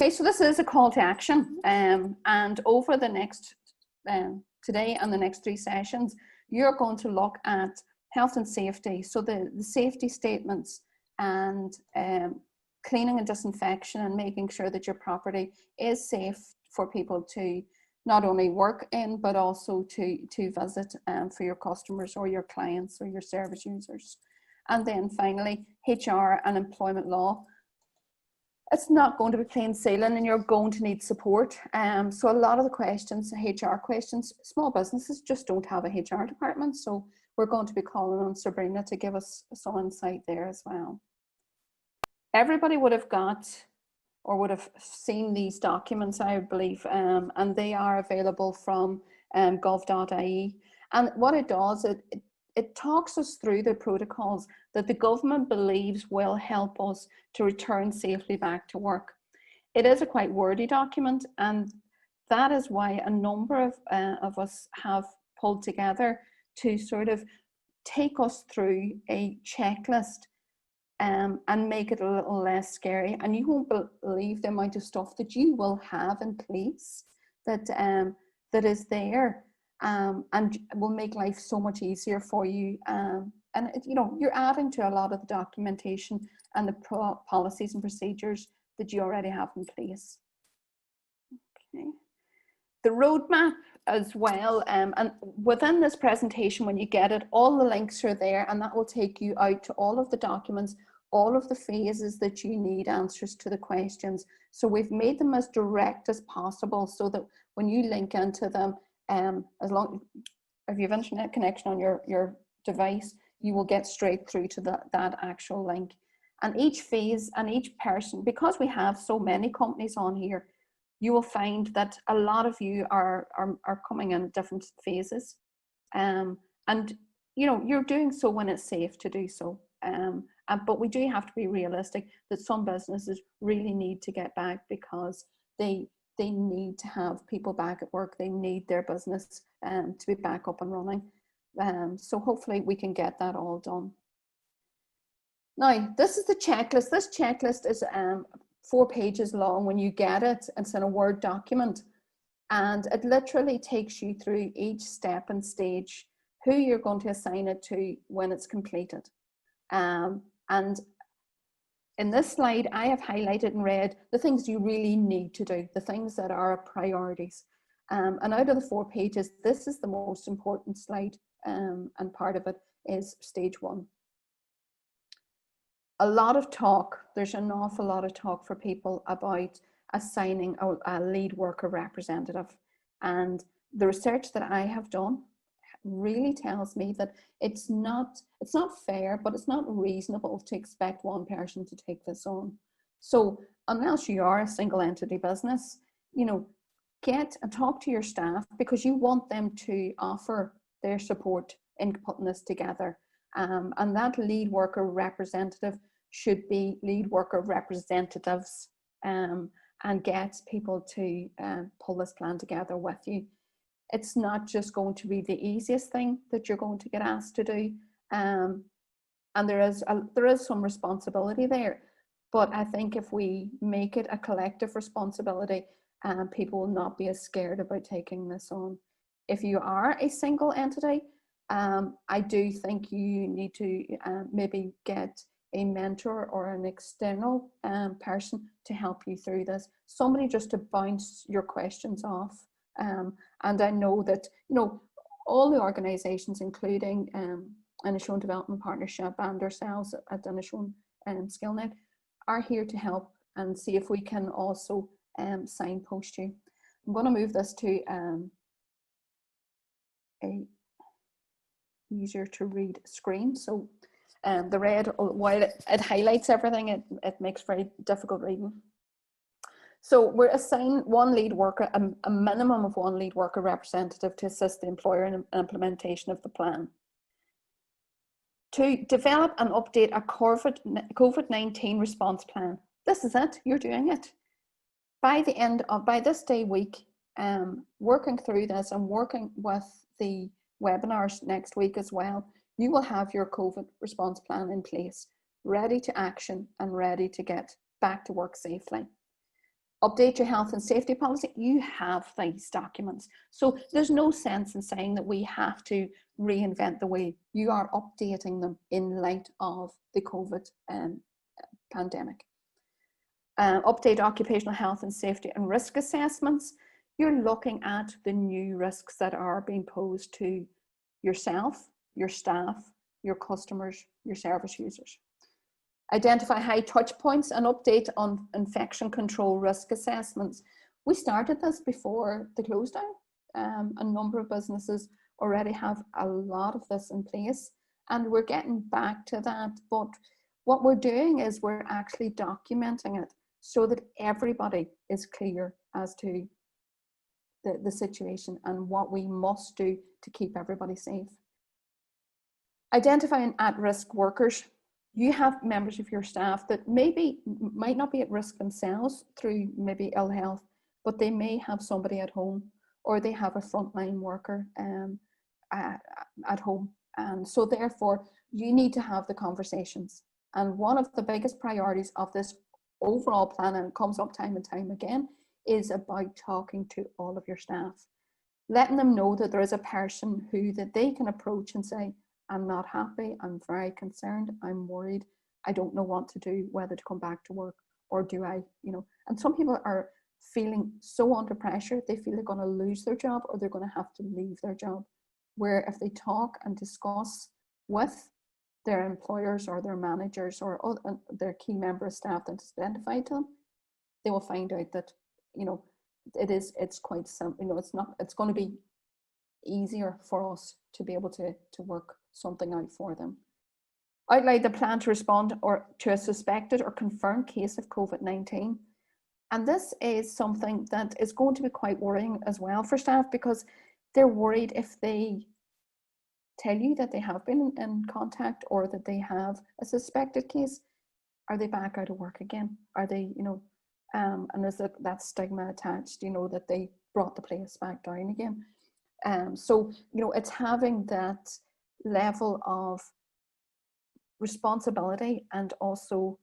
Okay, so this is a call to action, and over the next, today and the next 3 sessions, you're going to look at health and safety. So the safety statements and cleaning and disinfection, and making sure that your property is safe for people to not only work in, but also to visit for your customers or your clients or your service users. And then finally, HR and employment law. It's not going to be plain sailing, and you're going to need support. So a lot of the questions, HR questions, small businesses just don't have a HR department. So we're going to be calling on Sabrina to give us some insight there as well. Everybody would have got or would have seen these documents, I believe, and they are available from gov.ie. And what it does, it talks us through the protocols that the government believes will help us to return safely back to work. It is a quite wordy document, and that is why a number of us have pulled together to sort of take us through a checklist and make it a little less scary. And you won't believe the amount of stuff that you will have in place that is there. And will make life so much easier for you. And you know, you're adding to a lot of the documentation and the policies and procedures that you already have in place. Okay. The roadmap as well, and within this presentation, when you get it, all the links are there, and that will take you out to all of the documents, all of the phases that you need answers to the questions. So we've made them as direct as possible, so that when you link into them, as long if you have internet connection on your device, you will get straight through to that actual link. And each phase and each person, because we have so many companies on here, you will find that a lot of you are coming in different phases, and you know, you're doing so when it's safe to do so. But we do have to be realistic that some businesses really need to get back, because they need to have people back at work. They need their business to be back up and running. So hopefully we can get that all done. Now, this is the checklist. This checklist is 4 pages long when you get it. It's in a Word document, and it literally takes you through each step and stage, who you're going to assign it to when it's completed. And in this slide, I have highlighted in red the things you really need to do, the things that are priorities. And out of the 4 pages, this is the most important slide, and part of it is stage 1. A lot of talk, there's an awful lot of talk for people about assigning a lead worker representative. And the research that I have done really tells me that it's not fair, but it's not reasonable to expect one person to take this on. So unless you are a single entity business, you know, get and talk to your staff, because you want them to offer their support in putting this together. And that lead worker representative should be lead worker representatives, and get people to pull this plan together with you. It's not just going to be the easiest thing that you're going to get asked to do, and there is some responsibility there. But I think if we make it a collective responsibility, people will not be as scared about taking this on. If you are a single entity, I do think you need to maybe get a mentor or an external person to help you through this. Somebody just to bounce your questions off. And I know that, you know, all the organisations, including Inishowen Development Partnership and ourselves at Inishowen Skillnet, are here to help and see if we can also signpost you. I'm going to move this to a easier to read screen. So the red, while it highlights everything, it makes very difficult reading. So we're assigned one lead worker, a minimum of one lead worker representative to assist the employer in implementation of the plan. To develop and update a COVID-19 response plan. This is it, you're doing it. By this day week, working through this and working with the webinars next week as well, you will have your COVID response plan in place, ready to action and ready to get back to work safely. Update your health and safety policy. You have these documents. So there's no sense in saying that we have to reinvent the wheel. You are updating them in light of the COVID pandemic. Update occupational health and safety and risk assessments. You're looking at the new risks that are being posed to yourself, your staff, your customers, your service users. Identify high touch points and update on infection control risk assessments. We started this before the close down. A number of businesses already have a lot of this in place, and we're getting back to that. But what we're doing is we're actually documenting it so that everybody is clear as to the situation and what we must do to keep everybody safe. Identifying at-risk workers. You have members of your staff that might not be at risk themselves through maybe ill health, but they may have somebody at home, or they have a frontline worker at home. And so therefore, you need to have the conversations. And one of the biggest priorities of this overall plan, and it comes up time and time again, is about talking to all of your staff, letting them know that there is a person that they can approach and say, I'm not happy, I'm very concerned, I'm worried, I don't know what to do, whether to come back to work, or do I, and some people are feeling so under pressure, they feel they're going to lose their job, or they're going to have to leave their job. Where if they talk and discuss with their employers or their managers or their key member of staff that's identified to them, they will find out that, it's quite simple, it's going to be easier for us to be able to work something out for them. Outline the plan to respond to a suspected or confirmed case of COVID-19. And this is something that is going to be quite worrying as well for staff, because they're worried if they tell you that they have been in contact or that they have a suspected case, are they back out of work again? Are they, and is that stigma attached, that they brought the place back down again? So, it's having that level of responsibility and also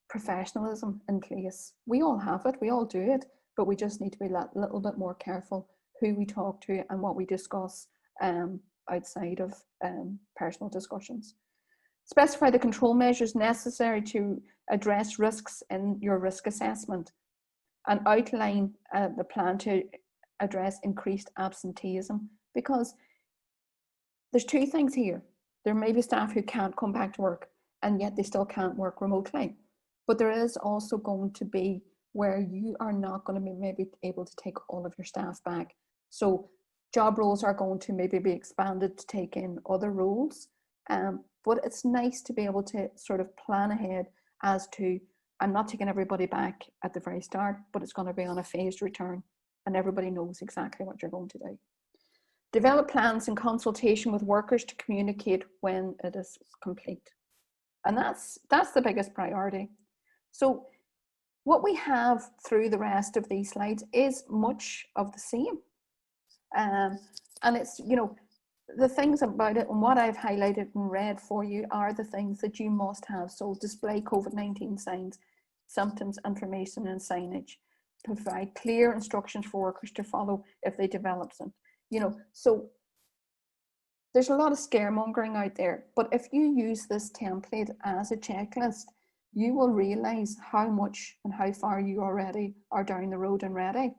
professionalism in place. We all have it, we all do it, but we just need to be a little bit more careful who we talk to and what we discuss outside of personal discussions. Specify the control measures necessary to address risks in your risk assessment, and outline the plan to address increased absenteeism, because there's two things here. There may be staff who can't come back to work, and yet they still can't work remotely. But there is also going to be where you are not going to be maybe able to take all of your staff back. So job roles are going to maybe be expanded to take in other roles. But it's nice to be able to sort of plan ahead as to, I'm not taking everybody back at the very start, but it's going to be on a phased return, and everybody knows exactly what you're going to do. Develop plans in consultation with workers to communicate when it is complete. And that's the biggest priority. So what we have through the rest of these slides is much of the same. And it's, the things about it and what I've highlighted and read for you are the things that you must have. So display COVID-19 signs, symptoms, information and signage. Provide clear instructions for workers to follow if they develop them. So there's a lot of scaremongering out there, but if you use this template as a checklist, you will realize how much and how far you already are down the road and ready,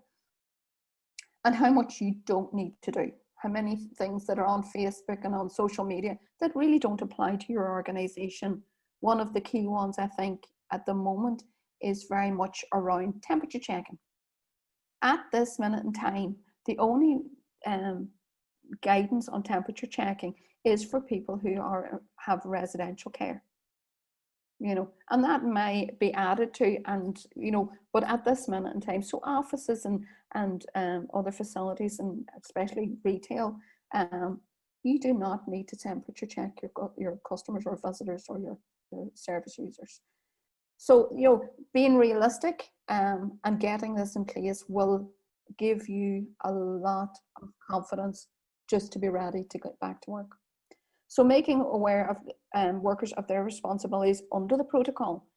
and how much you don't need to do. How many things that are on Facebook and on social media that really don't apply to your organization. One of the key ones, I think, at the moment is very much around temperature checking. At this minute in time, the only guidance on temperature checking is for people who have residential care, and that may be added to, and but at this minute in time, so offices and other facilities, and especially retail, you do not need to temperature check your customers or visitors or your service users. So being realistic and getting this in place will give you a lot of confidence just to be ready to get back to work. So making aware of workers of their responsibilities under the protocol.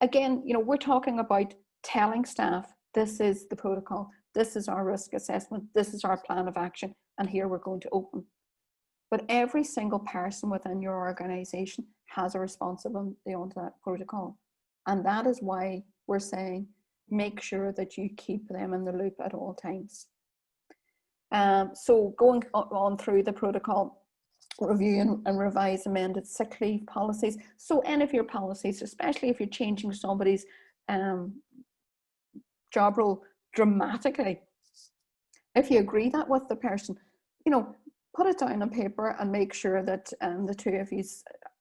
Again, we're talking about telling staff this is the protocol, this is our risk assessment, this is our plan of action, and here we're going to open. But every single person within your organization has a responsibility on that protocol. And that is why we're saying, make sure that you keep them in the loop at all times. So going on through the protocol, review and revise amended sick leave policies. So any of your policies, especially if you're changing somebody's job role dramatically, if you agree that with the person, you know, put it down on paper and make sure that the two of you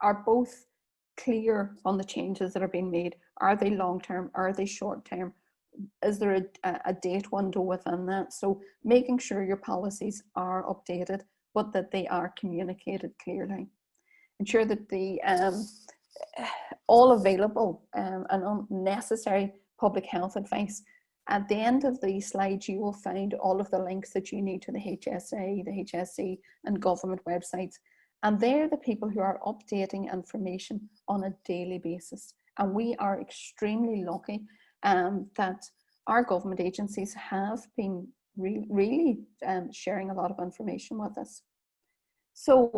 are both clear on the changes that are being made. Are they long-term? Are they short-term? Is there a date window within that? So making sure your policies are updated, but that they are communicated clearly. Ensure that the all available and unnecessary public health advice. At the end of the slides, you will find all of the links that you need to the HSA, the HSE, and government websites. And they're the people who are updating information on a daily basis. And we are extremely lucky that our government agencies have been really sharing a lot of information with us. So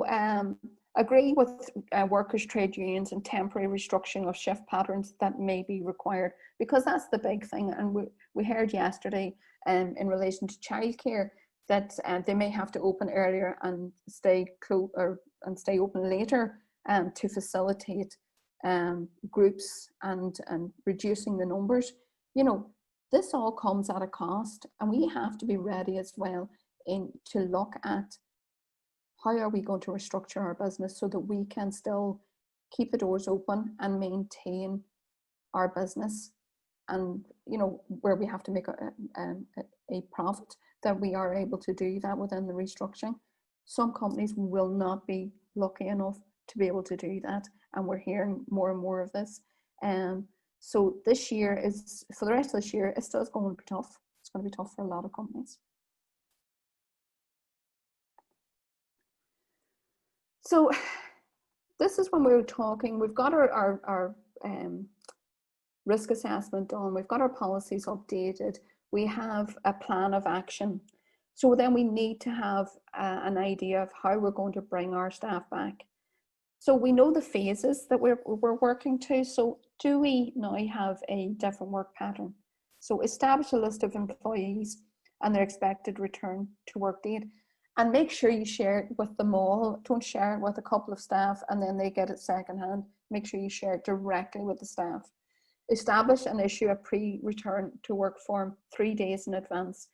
agree with workers' trade unions and temporary restructuring of shift patterns that may be required, because that's the big thing. And we heard yesterday in relation to childcare that they may have to open earlier and stay open later to facilitate groups and reducing the numbers. You know, this all comes at a cost, and we have to be ready as well to look at how are we going to restructure our business so that we can still keep the doors open and maintain our business, and you know, where we have to make a profit, that we are able to do that within the restructuring. Some companies will not be lucky enough to be able to do that, and we're hearing more and more of this. So this year is, for the rest of this year, it's still going to be tough. It's going to be tough for a lot of companies. So this is when we were talking, we've got our risk assessment done, we've got our policies updated, we have a plan of action. So then we need to have an idea of how we're going to bring our staff back. So we know the phases that we're working to. So do we now have a different work pattern? So establish a list of employees and their expected return to work date, and make sure you share it with them all. Don't share it with a couple of staff and then they get it secondhand. Make sure you share it directly with the staff. Establish and issue a pre-return to work form 3 days in advance.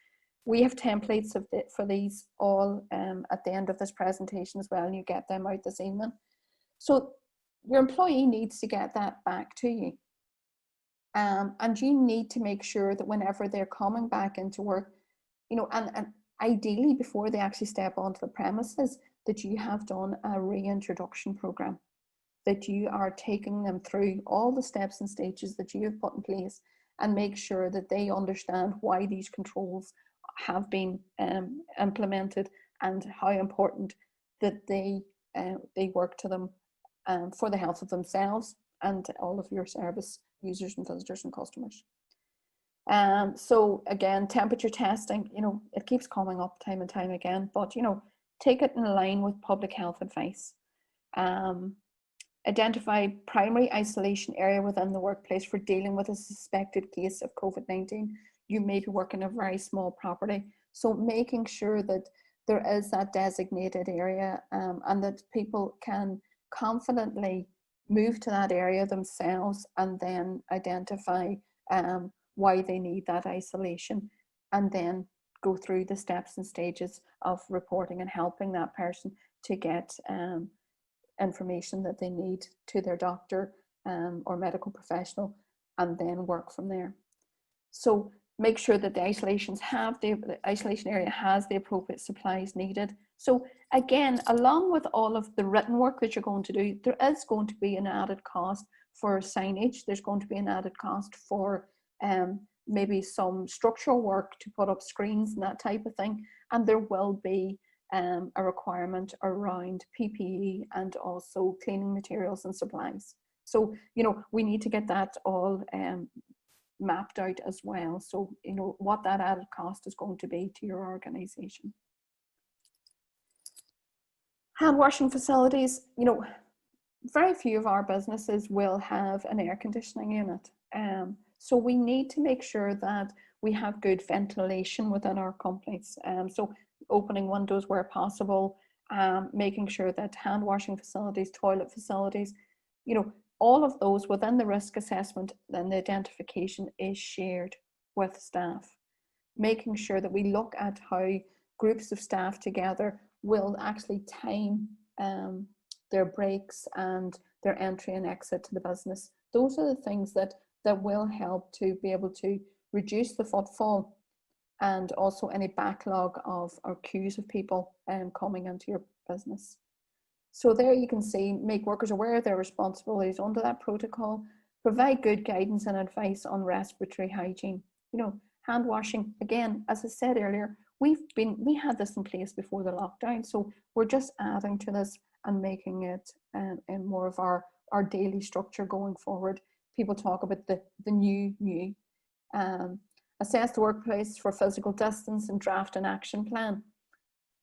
We have templates for these all at the end of this presentation as well, and you get them out this evening. So your employee needs to get that back to you. And you need to make sure that whenever they're coming back into work, you know, and ideally before they actually step onto the premises, that you have done a reintroduction program, that you are taking them through all the steps and stages that you have put in place, and make sure that they understand why these controls have been implemented and how important that they work to them for the health of themselves and all of your service users and visitors and customers. So again, temperature testing, you know, it keeps coming up time and time again, but you know, take it in line with public health advice. Identify primary isolation area within the workplace for dealing with a suspected case of COVID-19. You may be working a very small property, so making sure that there is that designated area and that people can confidently move to that area themselves and then identify why they need that isolation, and then go through the steps and stages of reporting and helping that person to get information that they need to their doctor or medical professional, and then work from there. So make sure that the isolation area has the appropriate supplies needed. So again, along with all of the written work that you're going to do, there is going to be an added cost for signage. There's going to be an added cost for maybe some structural work to put up screens and that type of thing. And there will be a requirement around PPE and also cleaning materials and supplies. So, you know, we need to get that all mapped out as well. So, you know, what that added cost is going to be to your organization. Hand washing facilities, you know, very few of our businesses will have an air conditioning unit. So we need to make sure that we have good ventilation within our companies. So opening windows where possible, making sure that hand washing facilities, toilet facilities, you know, all of those within the risk assessment and the identification is shared with staff. Making sure that we look at how groups of staff together will actually time their breaks and their entry and exit to the business. Those are the things that will help to be able to reduce the footfall and also any backlog of or queues of people coming into your business. So there you can see, make workers aware of their responsibilities under that protocol, provide good guidance and advice on respiratory hygiene. You know, hand washing, again, as I said earlier, we had this in place before the lockdown, so we're just adding to this and making it in more of our daily structure going forward. People talk about the new. Assess the workplace for physical distance and draft an action plan.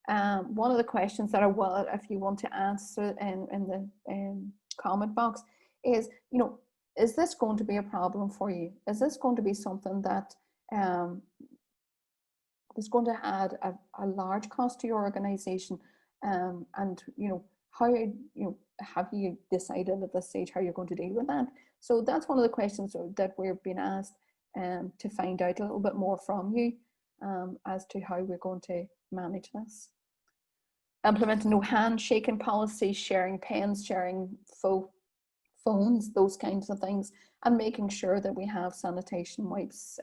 One of the questions that I will, if you want to answer in the comment box, is, you know, is this going to be a problem for you? Is this going to be something that is going to add a large cost to your organization? And, you know, how, you know, have you decided at this stage how you're going to deal with that? So that's one of the questions that we're being asked to find out a little bit more from you as to how we're going to manage this. Implementing no handshaking policies, sharing pens, sharing phones, those kinds of things, and making sure that we have sanitation wipes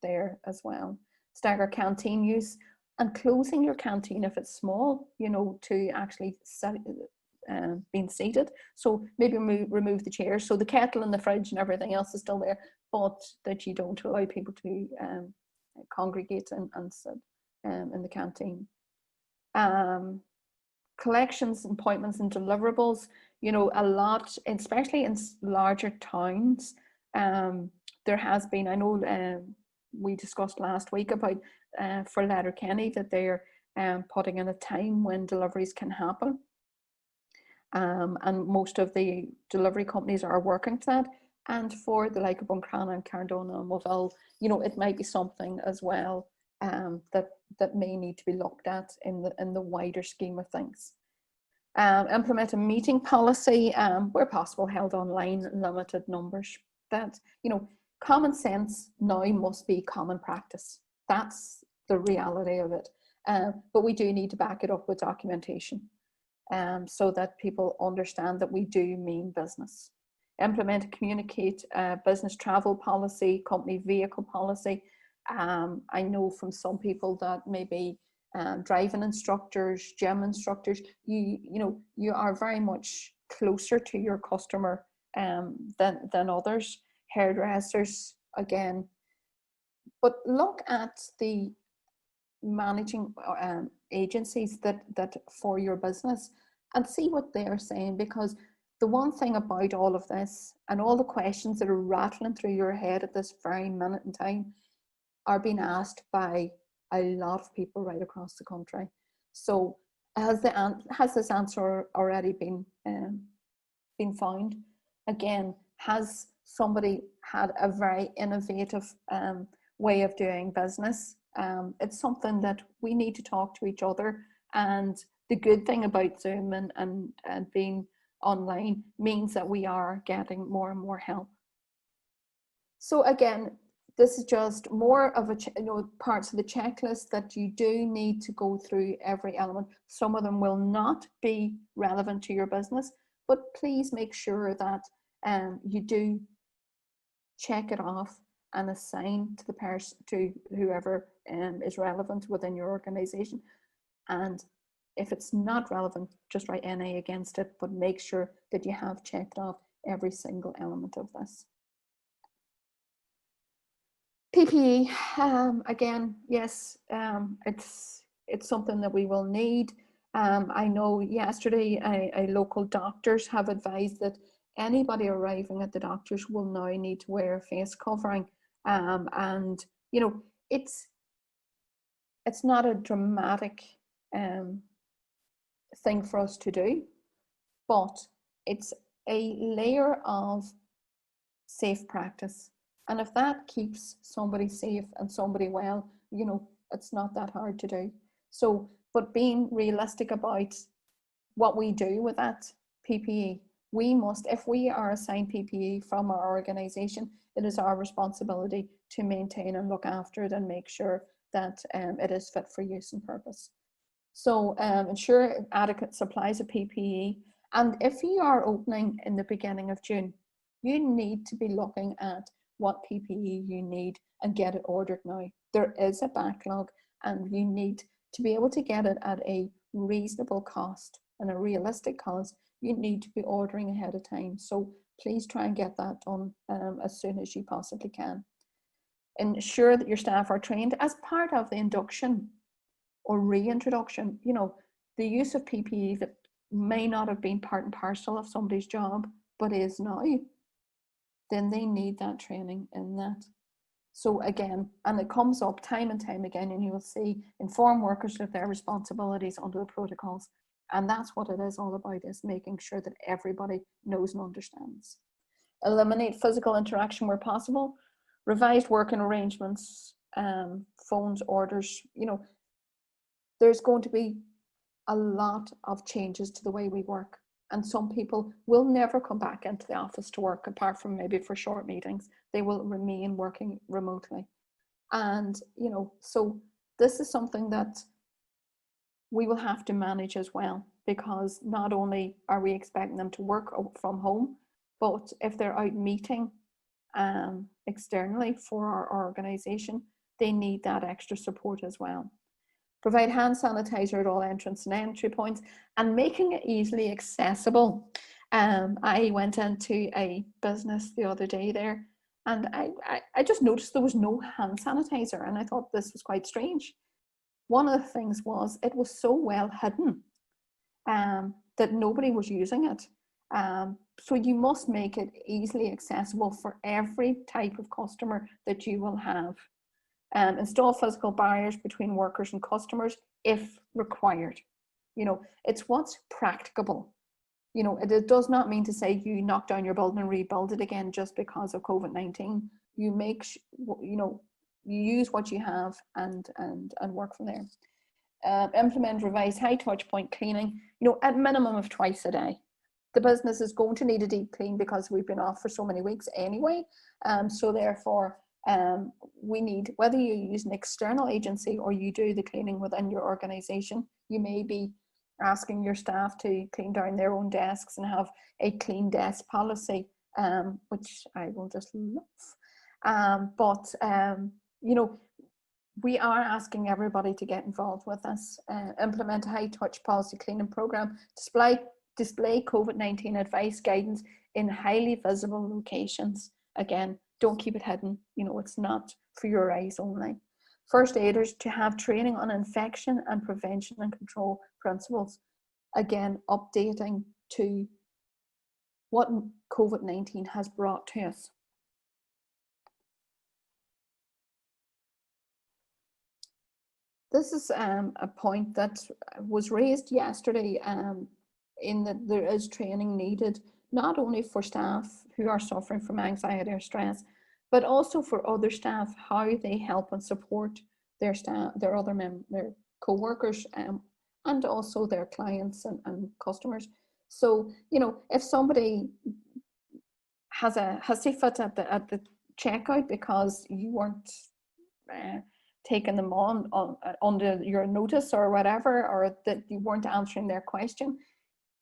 there as well. Stagger canteen use and closing your canteen if it's small, you know, to actually being seated. So maybe remove the chairs, so the kettle and the fridge and everything else is still there, but that you don't allow people to congregate and sit in the canteen. Collections, appointments and deliverables, you know, a lot, especially in larger towns, there has been, I know we discussed last week about for Letterkenny that they're putting in a time when deliveries can happen. And most of the delivery companies are working to that. And for the like of Buncrana and Cardona and Moville, you know, it might be something as well that may need to be looked at in the wider scheme of things. Implement a meeting policy where possible, held online, limited numbers. That, you know, common sense now must be common practice. That's the reality of it. But we do need to back it up with documentation so that people understand that we do mean business. Implement and communicate business travel policy, company vehicle policy. I know from some people that maybe driving instructors, gym instructors, you know, you are very much closer to your customer than others. Hairdressers, again. But look at the managing agencies that for your business and see what they're saying, because the one thing about all of this and all the questions that are rattling through your head at this very minute in time are being asked by a lot of people right across the country. So has this answer already been found? Again, has somebody had a very innovative way of doing business? It's something that we need to talk to each other. And the good thing about Zoom and being online means that we are getting more and more help. So again, this is just more of a, you know, parts of the checklist that you do need to go through every element. Some of them will not be relevant to your business, but please make sure that you do check it off and assign to the person, to whoever is relevant within your organization. And if it's not relevant, just write NA against it, but make sure that you have checked off every single element of this. PPE, again, yes, it's something that we will need. I know yesterday a local doctors have advised that anybody arriving at the doctors will now need to wear a face covering And, you know, it's not a dramatic thing for us to do, but it's a layer of safe practice. And if that keeps somebody safe and somebody well, you know, it's not that hard to do. So, but being realistic about what we do with that PPE, we must, if we are assigned PPE from our organisation, it is our responsibility to maintain and look after it and make sure that it is fit for use and purpose. So ensure adequate supplies of PPE. And if you are opening in the beginning of June, you need to be looking at what PPE you need and get it ordered now. There is a backlog and you need to be able to get it at a reasonable cost and a realistic cost. You need to be ordering ahead of time. So please try and get that done as soon as you possibly can. Ensure that your staff are trained as part of the induction or reintroduction. You know, the use of PPE that may not have been part and parcel of somebody's job, but is now, then they need that training in that. So again, and it comes up time and time again, and you will see inform workers of their responsibilities under the protocols. And that's what it is all about, is making sure that everybody knows and understands. Eliminate physical interaction where possible. Revised working arrangements, phones, orders. You know, there's going to be a lot of changes to the way we work. And some people will never come back into the office to work, apart from maybe for short meetings. They will remain working remotely. And, you know, so this is something that we will have to manage as well, because not only are we expecting them to work from home, but if they're out meeting externally for our organisation, they need that extra support as well. Provide hand sanitizer at all entrance and entry points, and making it easily accessible. I went into a business the other day there, and I just noticed there was no hand sanitizer, and I thought this was quite strange. One of the things was it was so well hidden that nobody was using it. So you must make it easily accessible for every type of customer that you will have. Install physical barriers between workers and customers if required. You know, it's what's practicable. You know, it does not mean to say you knock down your building and rebuild it again just because of COVID-19. You make, you know, you use what you have and work from there. Implement revised high touch point cleaning, you know, at minimum of twice a day. The business is going to need a deep clean because we've been off for so many weeks anyway. So therefore, we need, whether you use an external agency or you do the cleaning within your organisation, you may be asking your staff to clean down their own desks and have a clean desk policy, which I will just love. But you know, we are asking everybody to get involved with us. Implement a high touch policy cleaning program. Display COVID-19 advice guidance in highly visible locations. Again, don't keep it hidden. You know, it's not for your eyes only. First aiders to have training on infection and prevention and control principles. Again, updating to what COVID-19 has brought to us. This is a point that was raised yesterday, in that there is training needed, not only for staff who are suffering from anxiety or stress, but also for other staff, how they help and support their staff, their co-workers, and also their clients and customers. So, you know, if somebody has a foot at the checkout because you weren't taking them on under your notice or whatever, or that you weren't answering their question,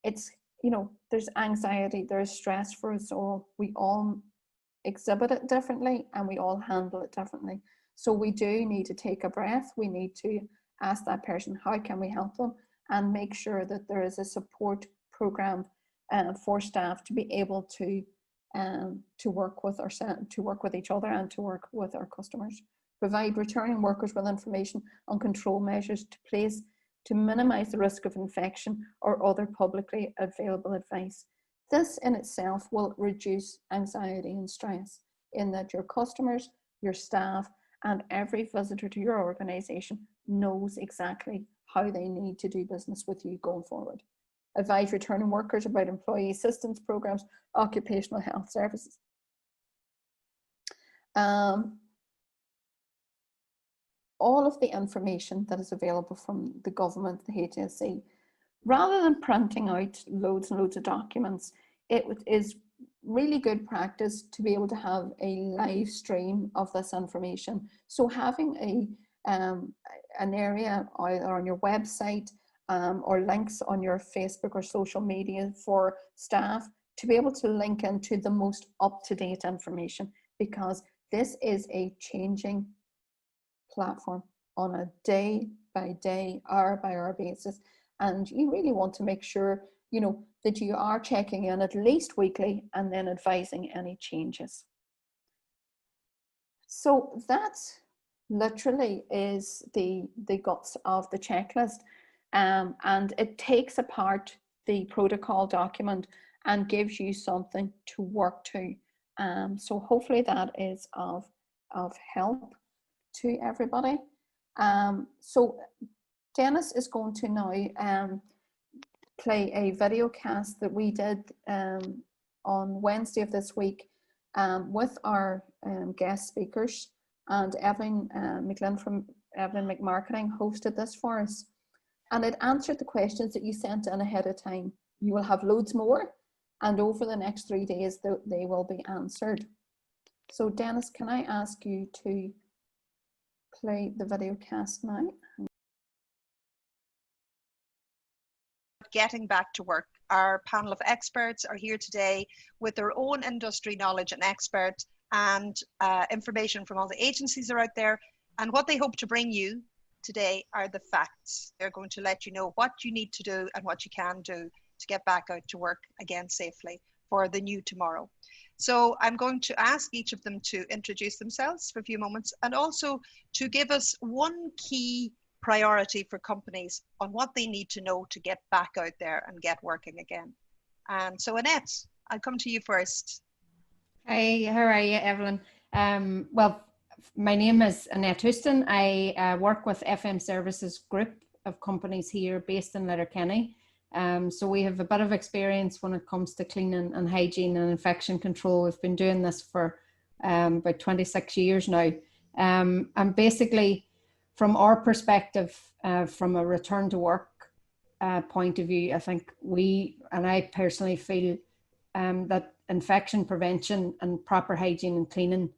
it's, you know, there's anxiety, there's stress for us all. We all exhibit it differently and we all handle it differently. So we do need to take a breath. We need to ask that person, how can we help them, and make sure that there is a support program for staff to be able to work with each other and to work with our customers. Provide returning workers with information on control measures to place to minimize the risk of infection or other publicly available advice. This in itself will reduce anxiety and stress, in that your customers, your staff, and every visitor to your organisation knows exactly how they need to do business with you going forward. Advise returning workers about employee assistance programs, occupational health services. All of the information that is available from the government, the HSE, rather than printing out loads and loads of documents, it is really good practice to be able to have a live stream of this information. So having an area either on your website or links on your Facebook or social media for staff to be able to link into the most up-to-date information, because this is a changing platform on a day by day, hour by hour basis, and you really want to make sure, you know, that you are checking in at least weekly and then advising any changes. So that literally is the guts of the checklist, and it takes apart the protocol document and gives you something to work to. So hopefully that is of help to everybody. So Dennis is going to now play a video cast that we did on Wednesday of this week with our guest speakers, and Evelyn McLean from Evelyn Mc Marketing hosted this for us, and it answered the questions that you sent in ahead of time. You will have loads more, and over the next 3 days they will be answered. So Dennis, can I ask you to play the video cast now? Getting back to work. Our panel of experts are here today with their own industry knowledge and expert and information from all the agencies that are out there. And what they hope to bring you today are the facts. They're going to let you know what you need to do and what you can do to get back out to work again safely for the new tomorrow. So I'm going to ask each of them to introduce themselves for a few moments and also to give us one key priority for companies on what they need to know to get back out there and get working again. And so Annette, I'll come to you first. Hi, how are you, Evelyn? Well, my name is Annette Houston. I work with FM Services Group of companies here based in Letterkenny. So we have a bit of experience when it comes to cleaning and hygiene and infection control. We've been doing this for about 26 years now. And basically, from our perspective, from a return to work point of view, I think I personally feel that infection prevention and proper hygiene and cleaning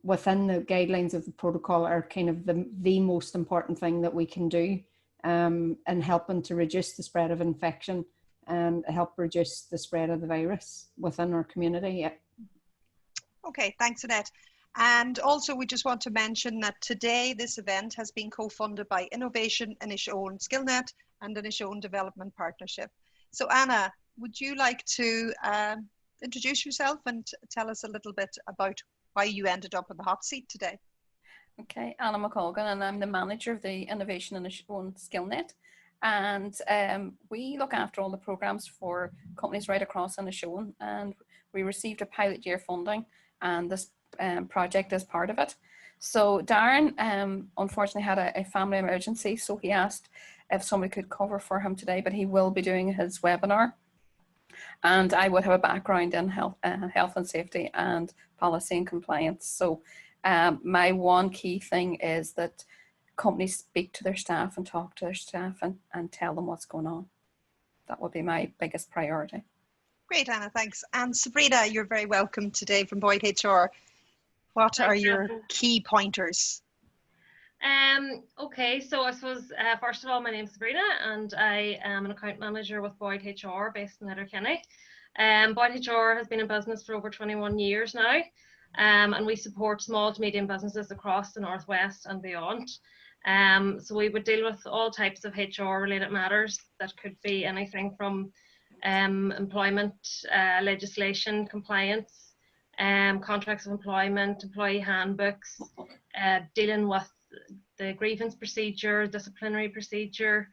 within the guidelines of the protocol are kind of the most important thing that we can do in helping to reduce the spread of infection and help reduce the spread of the virus within our community. Yeah. Okay, thanks, Annette. And also we just want to mention that today this event has been co-funded by Innovation, Inishowen, Skillnet and Inishowen Development Partnership. So Anna, would you like to introduce yourself and tell us a little bit about why you ended up in the hot seat today? Okay, Anna McColgan, and I'm the manager of the Innovation Inishowen Skillnet. And we look after all the programs for companies right across Inishowen, and we received a pilot year funding, and this project is part of it. So Darren unfortunately had a family emergency, so he asked if somebody could cover for him today, but he will be doing his webinar. And I would have a background in health and safety and policy and compliance. So my one key thing is that companies speak to their staff and talk to their staff and tell them what's going on. That would be my biggest priority. Great, Anna, thanks. And Sabrina, you're very welcome today from Boyd HR. What are your key pointers? Okay, so I suppose first of all, my name is Sabrina and I am an account manager with Boyd HR based in Letterkenny. Boyd HR has been in business for over 21 years now, and we support small to medium businesses across the Northwest and beyond. So we would deal with all types of HR related matters that could be anything from employment, legislation, compliance, contracts of employment, employee handbooks, dealing with the grievance procedure, disciplinary procedure,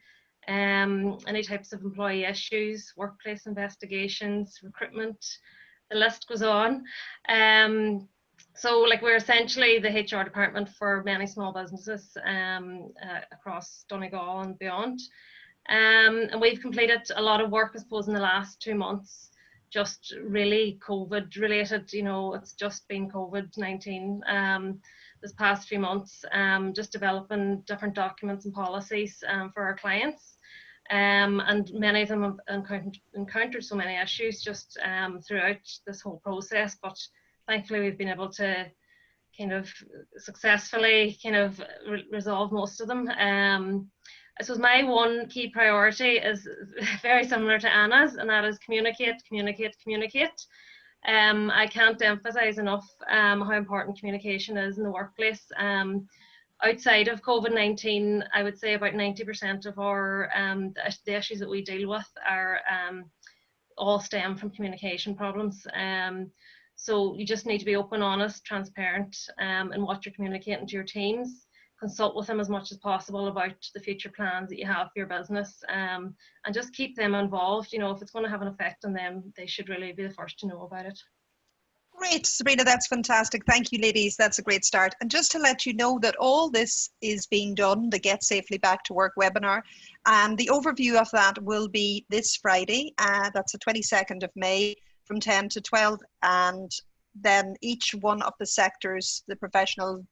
any types of employee issues, workplace investigations, recruitment, the list goes on. So like we're essentially the HR department for many small businesses across Donegal and beyond. And we've completed a lot of work, I suppose, in the last 2 months, just really COVID related. You know, it's just been COVID-19 this past few months, just developing different documents and policies for our clients. And many of them have encountered so many issues just throughout this whole process, but thankfully we've been able to kind of successfully kind of resolve most of them. I suppose my one key priority is very similar to Anna's, and that is communicate, communicate, communicate. I can't emphasize enough how important communication is in the workplace. Outside of COVID-19, I would say about 90% of our the issues that we deal with are all stem from communication problems. So you just need to be open, honest, transparent in what you're communicating to your teams. Consult with them as much as possible about the future plans that you have for your business, and just keep them involved. You know, if it's going to have an effect on them, they should really be the first to know about it. Great, Sabrina, that's fantastic. Thank you, ladies. That's a great start. And just to let you know that all this is being done, the Get Safely Back to Work webinar, and the overview of that will be this Friday. That's the 22nd of May from 10 to 12. And then each one of the sectors, the professional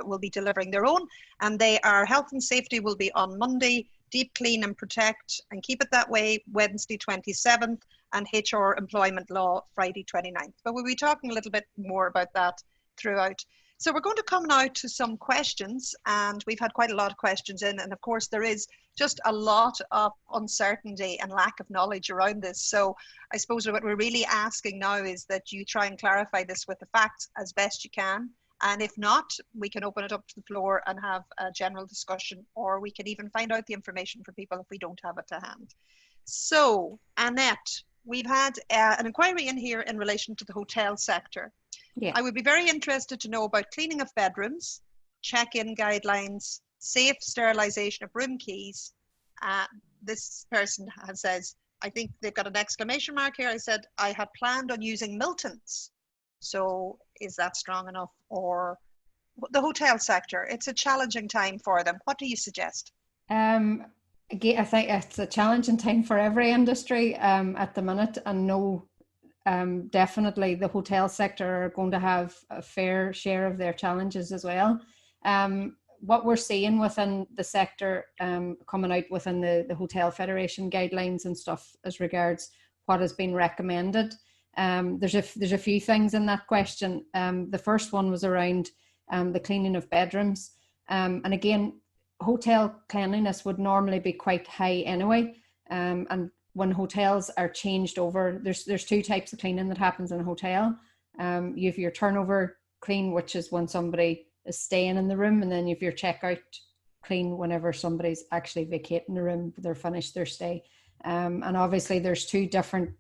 will be delivering their own. And they are health and safety will be on Monday, deep clean and protect and keep it that way, Wednesday 27th, and HR employment law, Friday 29th. But we'll be talking a little bit more about that throughout. So we're going to come now to some questions, and we've had quite a lot of questions in, and of course there is just a lot of uncertainty and lack of knowledge around this. So I suppose what we're really asking now is that you try and clarify this with the facts as best you can. And if not, we can open it up to the floor and have a general discussion, or we can even find out the information for people if we don't have it to hand. So, Annette, we've had an inquiry in here in relation to the hotel sector. Yeah. I would be very interested to know about cleaning of bedrooms, check-in guidelines, safe sterilisation of room keys. This person says, I think they've got an exclamation mark here. I said, I had planned on using Milton's. So is that strong enough? Or the hotel sector, it's a challenging time for them. What do you suggest? Again, I think it's a challenging time for every industry at the minute, and definitely the hotel sector are going to have a fair share of their challenges as well. What we're seeing within the sector coming out within the Hotel Federation guidelines and stuff as regards what has been recommended. There's a few things in that question. The first one was around the cleaning of bedrooms. And again, hotel cleanliness would normally be quite high anyway. And when hotels are changed over, there's two types of cleaning that happens in a hotel. You have your turnover clean, which is when somebody is staying in the room, and then you have your checkout clean whenever somebody's actually vacating the room, they're finished their stay. And obviously there's two different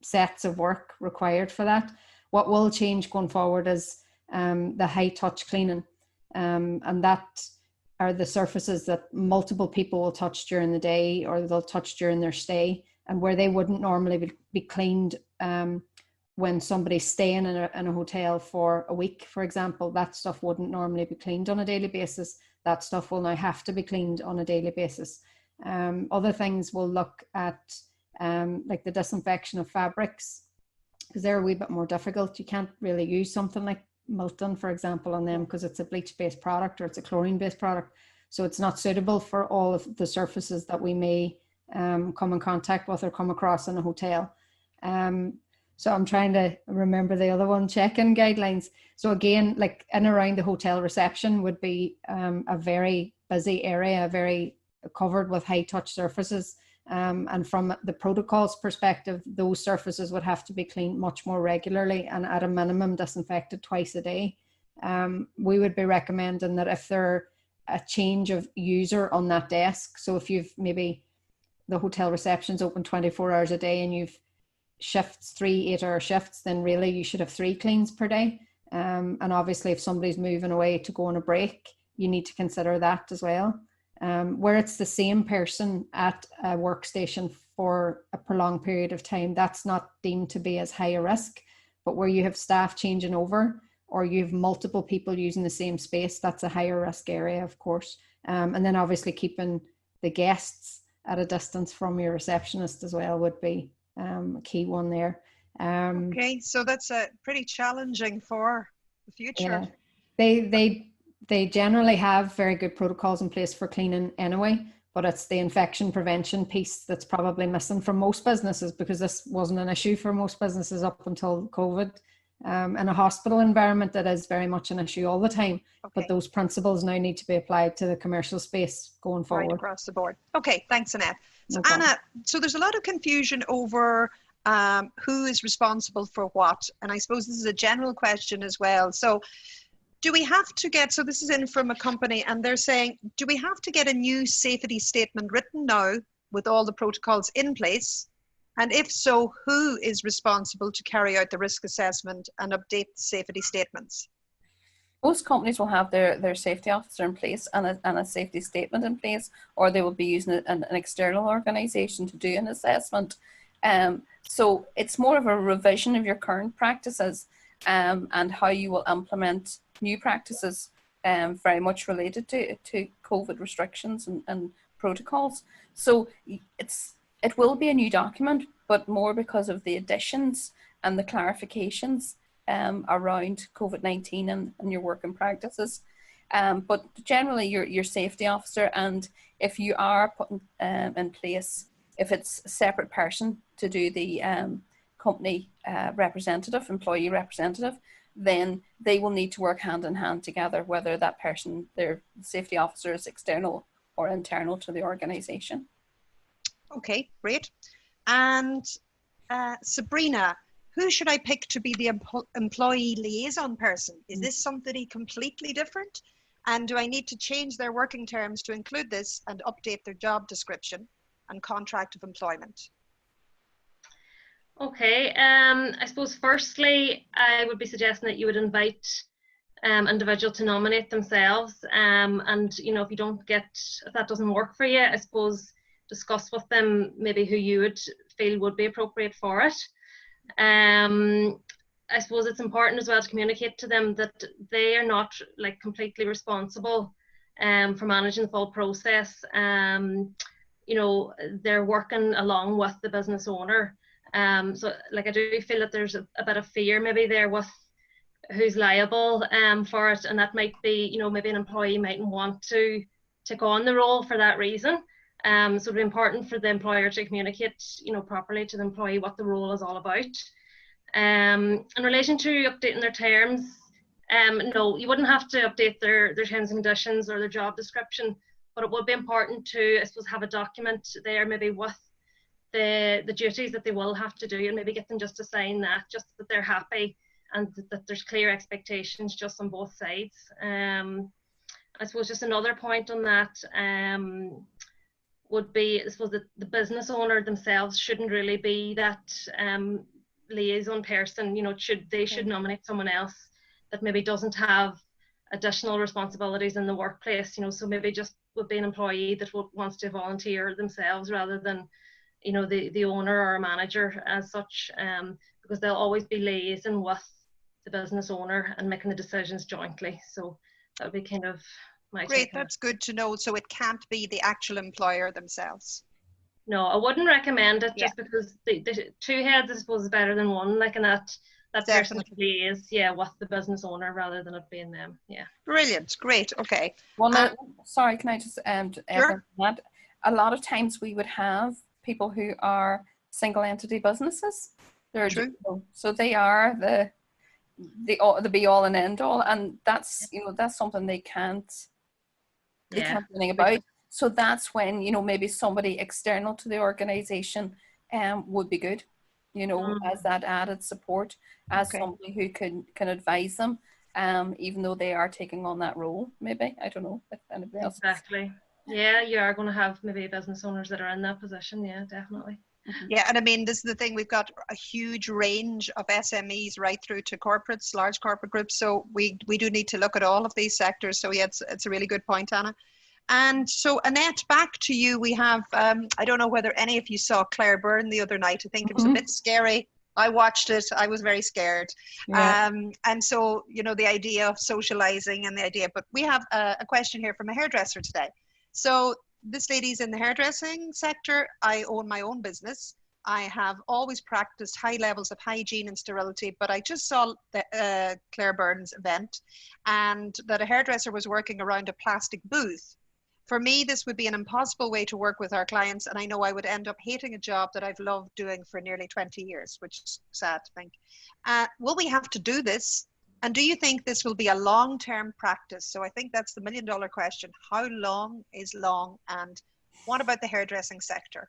sets of work required for that. What will change going forward is the high touch cleaning, and that are the surfaces that multiple people will touch during the day, or they'll touch during their stay, and where they wouldn't normally be cleaned when somebody's staying in a hotel for a week, for example. That stuff wouldn't normally be cleaned on a daily basis. That stuff will now have to be cleaned on a daily basis. Other things we'll look at like the disinfection of fabrics, because they're a wee bit more difficult. You can't really use something like Milton, for example, on them because it's a bleach-based product or it's a chlorine-based product. So it's not suitable for all of the surfaces that we may come in contact with or come across in a hotel. So I'm trying to remember the other one, check-in guidelines. So again, like in around the hotel reception would be a very busy area, very covered with high touch surfaces. And from the protocols perspective, those surfaces would have to be cleaned much more regularly and at a minimum disinfected twice a day. We would be recommending that if there a change of user on that desk, so if you've maybe the hotel reception's open 24 hours a day and you've shifts, 3 8-hour shifts, then really you should have 3 cleans per day. And obviously if somebody's moving away to go on a break, you need to consider that as well. Where it's the same person at a workstation for a prolonged period of time, that's not deemed to be as high a risk. but where you have staff changing over or you have multiple people using the same space, that's a higher risk area, of course. And then obviously keeping the guests at a distance from your receptionist as well would be a key one there. Okay, so that's pretty challenging for the future. Yeah. They generally have very good protocols in place for cleaning anyway, but it's the infection prevention piece that's probably missing from most businesses, because this wasn't an issue for most businesses up until COVID. In a hospital environment, that is very much an issue all the time. Okay. But those principles now need to be applied to the commercial space going forward. Right across the board. Okay, thanks, Annette. So No problem. Anna, so there's a lot of confusion over who is responsible for what, and I suppose this is a general question as well. So do we have to get, so this is in from a company and they're saying, do we have to get a new safety statement written now with all the protocols in place? And if so, who is responsible to carry out the risk assessment and update the safety statements? Most companies will have their safety officer in place and a safety statement in place, or they will be using an external organisation to do an assessment. So it's more of a revision of your current practices and how you will implement new practices, very much related to COVID restrictions and protocols. So it will be a new document, but more because of the additions and the clarifications around COVID-19 and your working practices. But generally your safety officer, and if you are putting in place, if it's a separate person to do the company representative, employee representative, then they will need to work hand in hand together, whether that person, their safety officer, is external or internal to the organisation. Okay, great. And Sabrina, who should I pick to be the employee liaison person? Is this somebody completely different? And do I need to change their working terms to include this and update their job description and contract of employment? Okay, I suppose firstly, I would be suggesting that you would invite individual to nominate themselves, and you know, if that doesn't work for you, I suppose discuss with them maybe who you would feel would be appropriate for it. I suppose it's important as well to communicate to them that they are not like completely responsible for managing the full process. You know, they're working along with the business owner. So like I do feel that there's a bit of fear maybe there with who's liable for it, and that might be, you know, maybe an employee mightn't want to take on the role for that reason. So it'd be important for the employer to communicate, you know, properly to the employee what the role is all about. In relation to updating their terms, no, you wouldn't have to update their terms and conditions or their job description, but it would be important to, I suppose, have a document there maybe with the duties that they will have to do, and maybe get them just to sign that, just that they're happy and that there's clear expectations just on both sides. I suppose just another point on that would be, I suppose, that the business owner themselves shouldn't really be that liaison person. You know, they should nominate someone else that maybe doesn't have additional responsibilities in the workplace, you know, so maybe just would be an employee that wants to volunteer themselves rather than, you know, the owner or a manager as such, because they'll always be liaising with the business owner and making the decisions jointly. So that would be kind of my Great, take. that's good to know. So it can't be the actual employer themselves. No, I wouldn't recommend it, just because the two heads, I suppose, is better than one. Like, and that person should liaise, with the business owner rather than it being them. Yeah. Brilliant. Great. Okay. Sorry, can I just sure. add? A lot of times we would have people who are single entity businesses. They're True. So they are the be all and end all, and that's, you know, that's something they can't do anything about. So that's when, you know, maybe somebody external to the organization would be good, you know, as that added support, as somebody who can advise them, even though they are taking on that role. Maybe, I don't know if anybody else. Exactly. Yeah, you are going to have maybe business owners that are in that position. Yeah, definitely. Yeah, and I mean, this is the thing, we've got a huge range of SMEs right through to corporates, large corporate groups. So we do need to look at all of these sectors. So yeah, it's a really good point, Anna. And so Annette, back to you. We have, I don't know whether any of you saw Claire Byrne the other night. I think it was a bit scary I watched it. I was very scared. Yeah. And so, you know, the idea of socializing and the idea, but we have a question here from a hairdresser today. So this lady's in the hairdressing sector. I own my own business. I have always practiced high levels of hygiene and sterility, but I just saw the Claire Burns event and that a hairdresser was working around a plastic booth. For me, this would be an impossible way to work with our clients, and I know I would end up hating a job that I've loved doing for nearly 20 years, which is sad to think. Will we have to do this? And do you think this will be a long-term practice? So I think that's the million-dollar question. How long is long, and what about the hairdressing sector?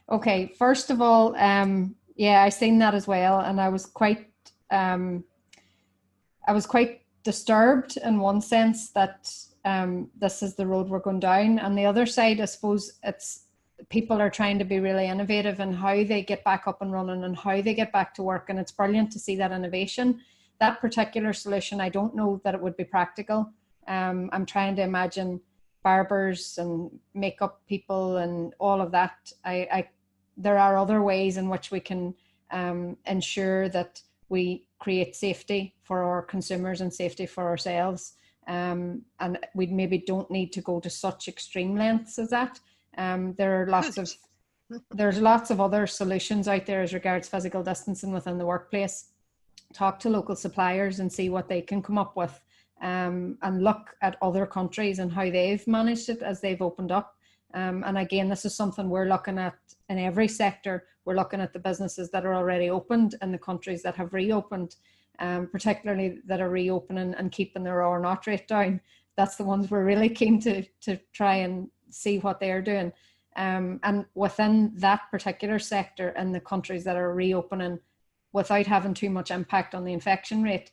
Okay, first of all, yeah, I seen that as well, and I was quite disturbed in one sense that this is the road we're going down. On the other side, I suppose it's people are trying to be really innovative in how they get back up and running and how they get back to work, and it's brilliant to see that innovation. That particular solution, I don't know that it would be practical. I'm trying to imagine barbers and makeup people and all of that. There are other ways in which we can ensure that we create safety for our consumers and safety for ourselves. And we maybe don't need to go to such extreme lengths as that. There's lots of other solutions out there as regards physical distancing within the workplace. Talk to local suppliers and see what they can come up with, and look at other countries and how they've managed it as they've opened up. And again, this is something we're looking at in every sector. We're looking at the businesses that are already opened and the countries that have reopened, particularly that are reopening and keeping their R naught rate down. That's the ones we're really keen to try and see what they're doing. And within that particular sector and the countries that are reopening without having too much impact on the infection rate,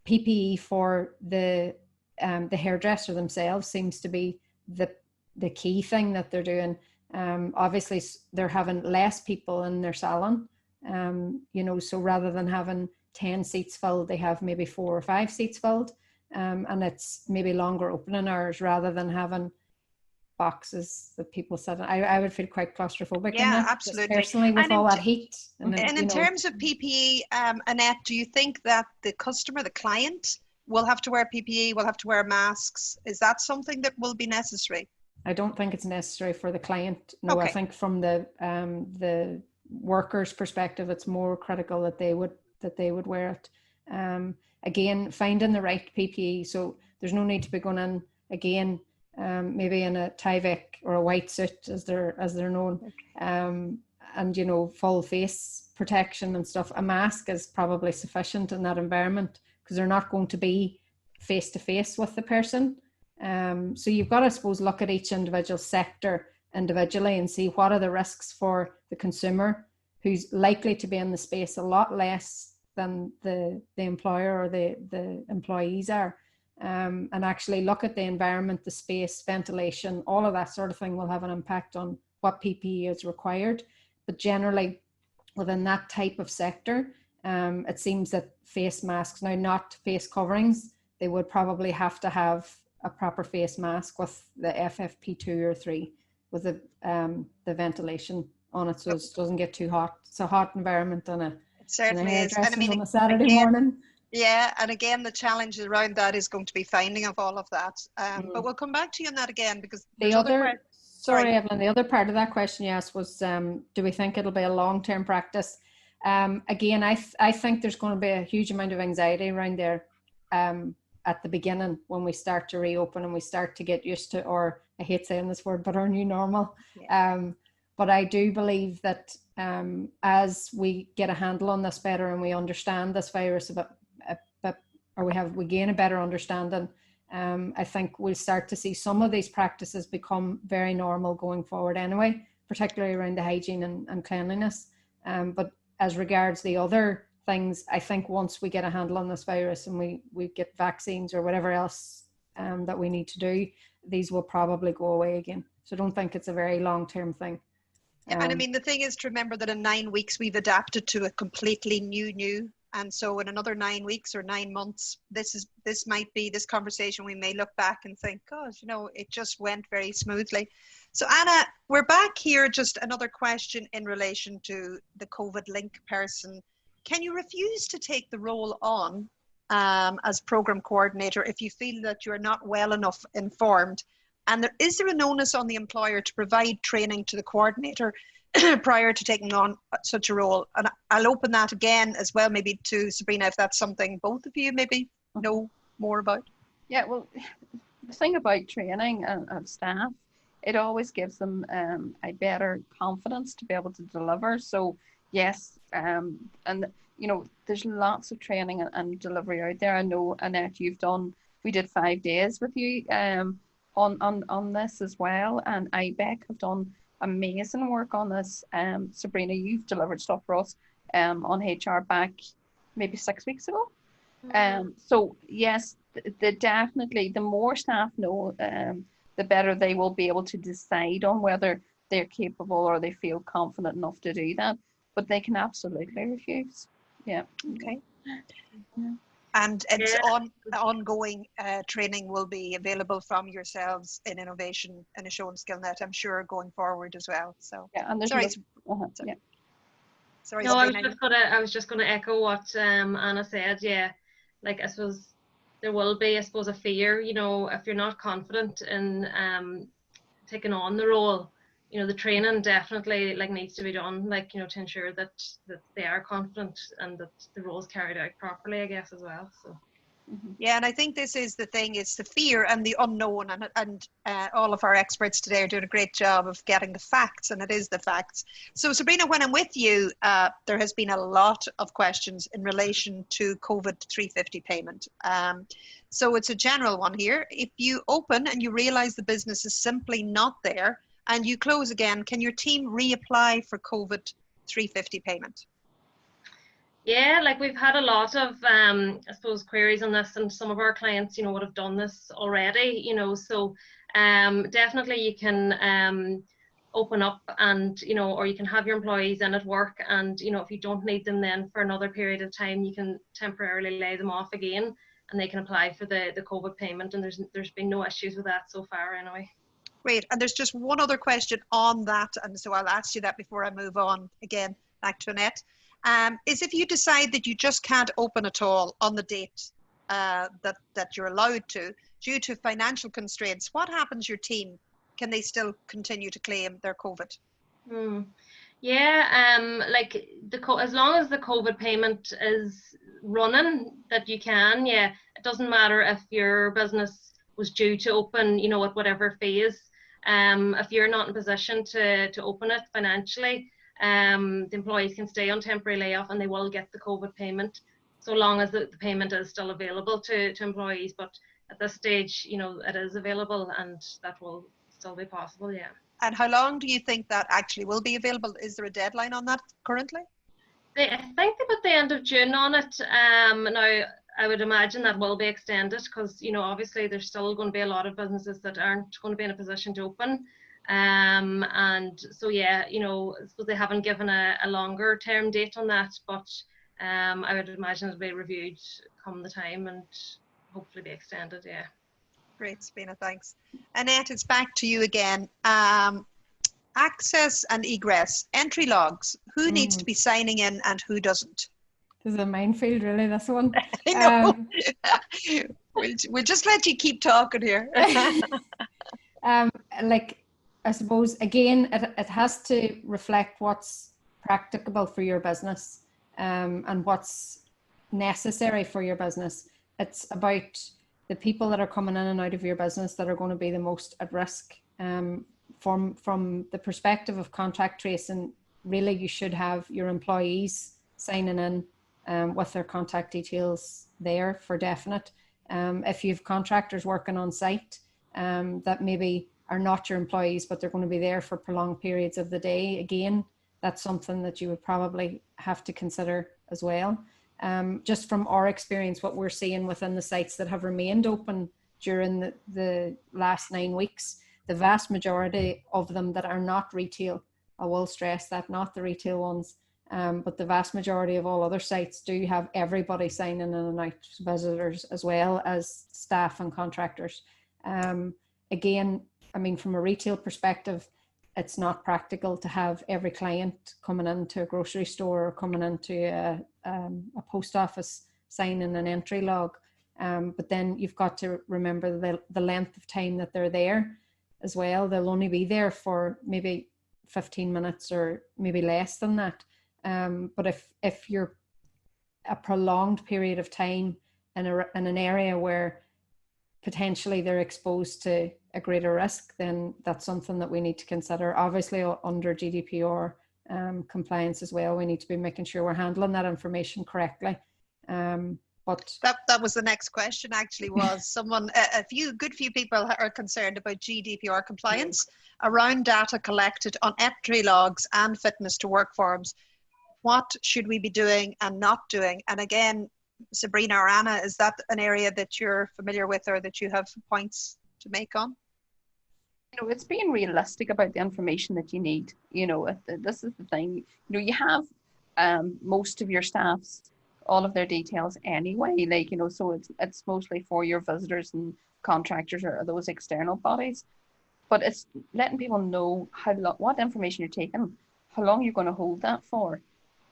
PPE for the hairdresser themselves seems to be the key thing that they're doing. Obviously they're having less people in their salon, so rather than having 10 seats filled, they have maybe 4 or 5 seats filled, and it's maybe longer opening hours rather than having boxes that people sit in. I would feel quite claustrophobic. Yeah, in that, absolutely. Personally, with all that heat. And in terms of PPE, Annette, do you think that the customer, the client, will have to wear PPE, will have to wear masks? Is that something that will be necessary? I don't think it's necessary for the client. No, okay. I think from the workers' perspective, it's more critical that they would wear it. Again, finding the right PPE. So there's no need to be going in again, maybe in a Tyvek or a white suit as they're known, and full face protection and stuff. A mask is probably sufficient in that environment because they're not going to be face to face with the person. So you've got to, I suppose, look at each individual sector individually and see what are the risks for the consumer who's likely to be in the space a lot less than the employer or the employees are, and actually look at the environment, the space, ventilation, all of that sort of thing will have an impact on what PPE is required. But generally within that type of sector, it seems that face masks, now not face coverings, they would probably have to have a proper face mask with the FFP2 or 3 with the ventilation on it, so it doesn't get too hot. It's a hot environment on it certainly is. And I mean, on a Saturday morning. Yeah, and again, the challenge around that is going to be finding of all of that. But we'll come back to you on that again because sorry, Evelyn, the other part of that question you asked was, do we think it'll be a long-term practice? Again, I think there's going to be a huge amount of anxiety around there at the beginning when we start to reopen and we start to get used to, or I hate saying this word, but our new normal. Yeah. But I do believe that as we get a handle on this better and we understand this virus a bit, or we gain a better understanding, I think we'll start to see some of these practices become very normal going forward anyway, particularly around the hygiene and cleanliness. But as regards the other things, I think once we get a handle on this virus and we get vaccines or whatever else that we need to do, these will probably go away again. So I don't think it's a very long-term thing. And I mean, the thing is to remember that in 9 weeks we've adapted to a completely new And so in another 9 weeks or 9 months, this conversation, we may look back and think, God, you know, it just went very smoothly. So Anna, we're back here. Just another question in relation to the COVID link person. Can you refuse to take the role on as program coordinator if you feel that you're not well enough informed? And is there an onus on the employer to provide training to the coordinator prior to taking on such a role? And I'll open that again as well, maybe to Sabrina, if that's something both of you maybe know more about. Yeah, well, the thing about training of staff, it always gives them a better confidence to be able to deliver. So yes, and you know, there's lots of training and delivery out there. I know, Annette, we did 5 days with you on this as well, and IBEC have done amazing work on this. Sabrina, you've delivered stuff for us on HR back maybe 6 weeks ago. So yes, definitely the more staff know, the better they will be able to decide on whether they're capable or they feel confident enough to do that. But they can absolutely refuse. Yeah. Okay. Yeah. And it's ongoing training will be available from yourselves in Innovation and Inishowen Skillnet, I'm sure, going forward as well. So yeah, and sorry. Yeah. Sorry. No, I was just gonna echo what Anna said. Yeah, like I suppose there will be, I suppose, a fear. You know, if you're not confident in taking on the role, you know, the training definitely needs to be done, to ensure that they are confident and that the role is carried out properly, I guess, as well. So. Yeah, and I think this is the thing, it's the fear and the unknown, and all of our experts today are doing a great job of getting the facts, and it is the facts. So Sabrina, when I'm with you, there has been a lot of questions in relation to COVID 350 payment. So it's a general one here. If you open and you realize the business is simply not there and you close again, can your team reapply for COVID 350 payment? Yeah, we've had a lot of, I suppose, queries on this, and some of our clients, would have done this already, so definitely you can open up and, or you can have your employees in at work, and, if you don't need them then for another period of time, you can temporarily lay them off again and they can apply for the COVID payment, and there's been no issues with that so far anyway. Great, and there's just one other question on that, and so I'll ask you that before I move on again back to Annette. Is if you decide that you just can't open at all on the date that you're allowed to due to financial constraints, what happens to your team? Can they still continue to claim their COVID? Yeah, as long as the COVID payment is running, that you can, yeah. It doesn't matter if your business was due to open, at whatever phase. If you're not in position to open it financially, the employees can stay on temporary layoff and they will get the COVID payment, so long as the payment is still available to employees. But at this stage, it is available and that will still be possible, yeah. And how long do you think that actually will be available? Is there a deadline on that currently? I think they put the end of June on it. Now, I would imagine that will be extended because, obviously there's still going to be a lot of businesses that aren't going to be in a position to open. And so, yeah, I suppose they haven't given a longer term date on that, but I would imagine it'll be reviewed come the time and hopefully be extended, yeah. Great, Sabrina, thanks. Annette, it's back to you again. Access and egress, entry logs, who needs to be signing in and who doesn't? This is a minefield, really, this one. I know. We'll just let you keep talking here. I suppose, again, it has to reflect what's practicable for your business and what's necessary for your business. It's about the people that are coming in and out of your business that are going to be the most at risk. From the perspective of contact tracing, really you should have your employees signing in with their contact details there for definite. If you have contractors working on site that maybe are not your employees, but they're going to be there for prolonged periods of the day, again, that's something that you would probably have to consider as well. Just from our experience, what we're seeing within the sites that have remained open during the last 9 weeks, the vast majority of them that are not retail, I will stress that, not the retail ones, but the vast majority of all other sites do have everybody signing in and out, visitors as well as staff and contractors. Again, I mean, from a retail perspective, it's not practical to have every client coming into a grocery store or coming into a post office signing an entry log. But then you've got to remember the length of time that they're there as well. They'll only be there for maybe 15 minutes or maybe less than that. But if you're a prolonged period of time in an area where potentially they're exposed to a greater risk, then that's something that we need to consider. Obviously, under GDPR compliance as well, we need to be making sure we're handling that information correctly. But that was the next question. Actually, was someone a good few people are concerned about GDPR compliance around data collected on entry logs and fitness to work forms. What should we be doing and not doing? And again, Sabrina or Anna, is that an area that you're familiar with or that you have points to make on? You know, it's being realistic about the information that you need. You know, this is the thing. You know, you have most of your staff's, all of their details anyway. Like, you know, so it's mostly for your visitors and contractors or those external bodies. But it's letting people know what information you're taking, how long you're going to hold that for,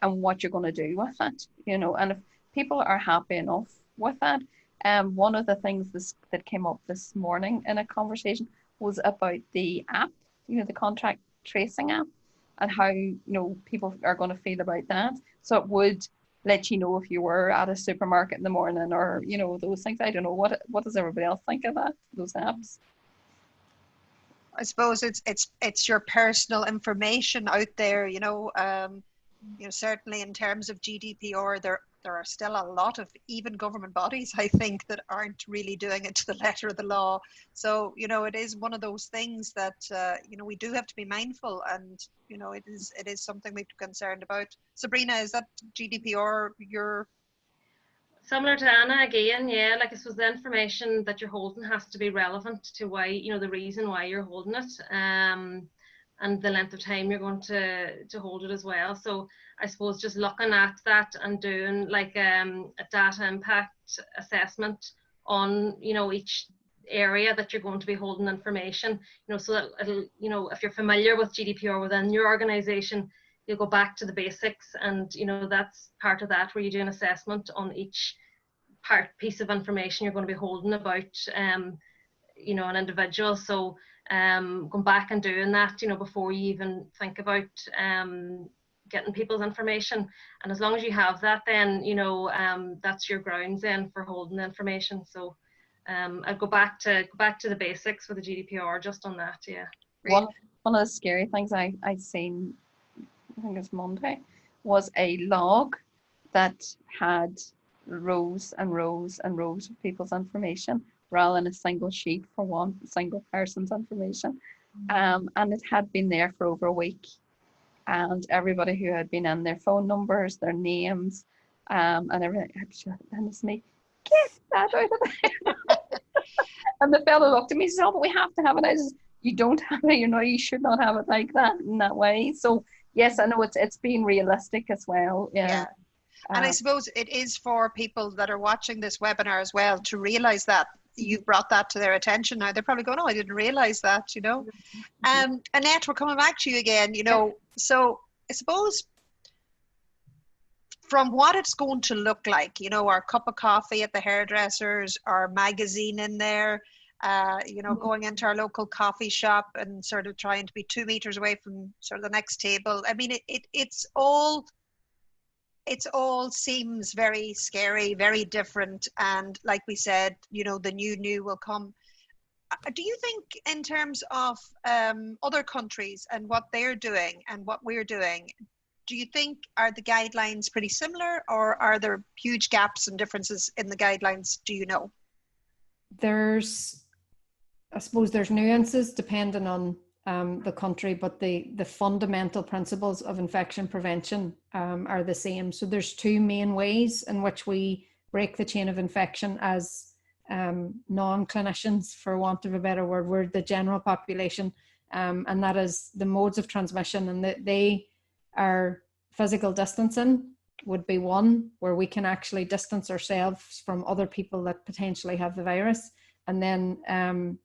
and what you're going to do with it. You know, and if people are happy enough with that. One of the things that came up this morning in a conversation was about the app, you know, the contract tracing app, and how, you know, people are going to feel about that. So it would let you know if you were at a supermarket in the morning, or, you know, those things. I don't know, what does everybody else think of that, those apps? I suppose it's your personal information out there, you know. You know, certainly in terms of GDPR, there are still a lot of even government bodies, I think, that aren't really doing it to the letter of the law. So, you know, it is one of those things that, you know, we do have to be mindful, and, you know, it is something we're concerned about. Sabrina, is that GDPR your... Similar to Anna again, yeah, like I suppose the information that you're holding has to be relevant to why, you know, the reason why you're holding it. And the length of time you're going to hold it as well. So I suppose just looking at that and doing like a data impact assessment on, you know, each area that you're going to be holding information, you know, so that it'll, you know, if you're familiar with GDPR within your organization, you'll go back to the basics, and, you know, that's part of that, where you do an assessment on each piece of information you're going to be holding about, you know, an individual. So going back and doing that, you know, before you even think about getting people's information. And as long as you have that, then, you know, that's your grounds then for holding the information. So I'd go back to the basics with the GDPR just on that. Yeah. One of the scary things I'd seen, I think it was Monday, was a log that had rows and rows and rows of people's information, rather than a single sheet for one single person's information. And it had been there for over a week. And everybody who had been in, their phone numbers, their names, and everything, and it's me, get that out of there. And the fellow looked at me and said, oh, but we have to have it. I said, you don't have it, you know, you should not have it like that, in that way. So yes, I know it's being realistic as well. Yeah. And I suppose it is for people that are watching this webinar as well to realize that you've brought that to their attention now. They're probably going, oh, I didn't realize that, you know. Annette, we're coming back to you again, you know. So I suppose from what it's going to look like, you know, our cup of coffee at the hairdressers, our magazine in there, you know, going into our local coffee shop and sort of trying to be 2 meters away from sort of the next table. I mean, it's all seems very scary, very different. And like we said, you know, the new will come. Do you think in terms of other countries and what they're doing and what we're doing, do you think are the guidelines pretty similar, or are there huge gaps and differences in the guidelines? Do you know? I suppose there's nuances depending on the country, but the fundamental principles of infection prevention are the same. So there's two main ways in which we break the chain of infection as non-clinicians, for want of a better word. We're the general population, and that is the modes of transmission, and they are physical distancing would be one, where we can actually distance ourselves from other people that potentially have the virus. And then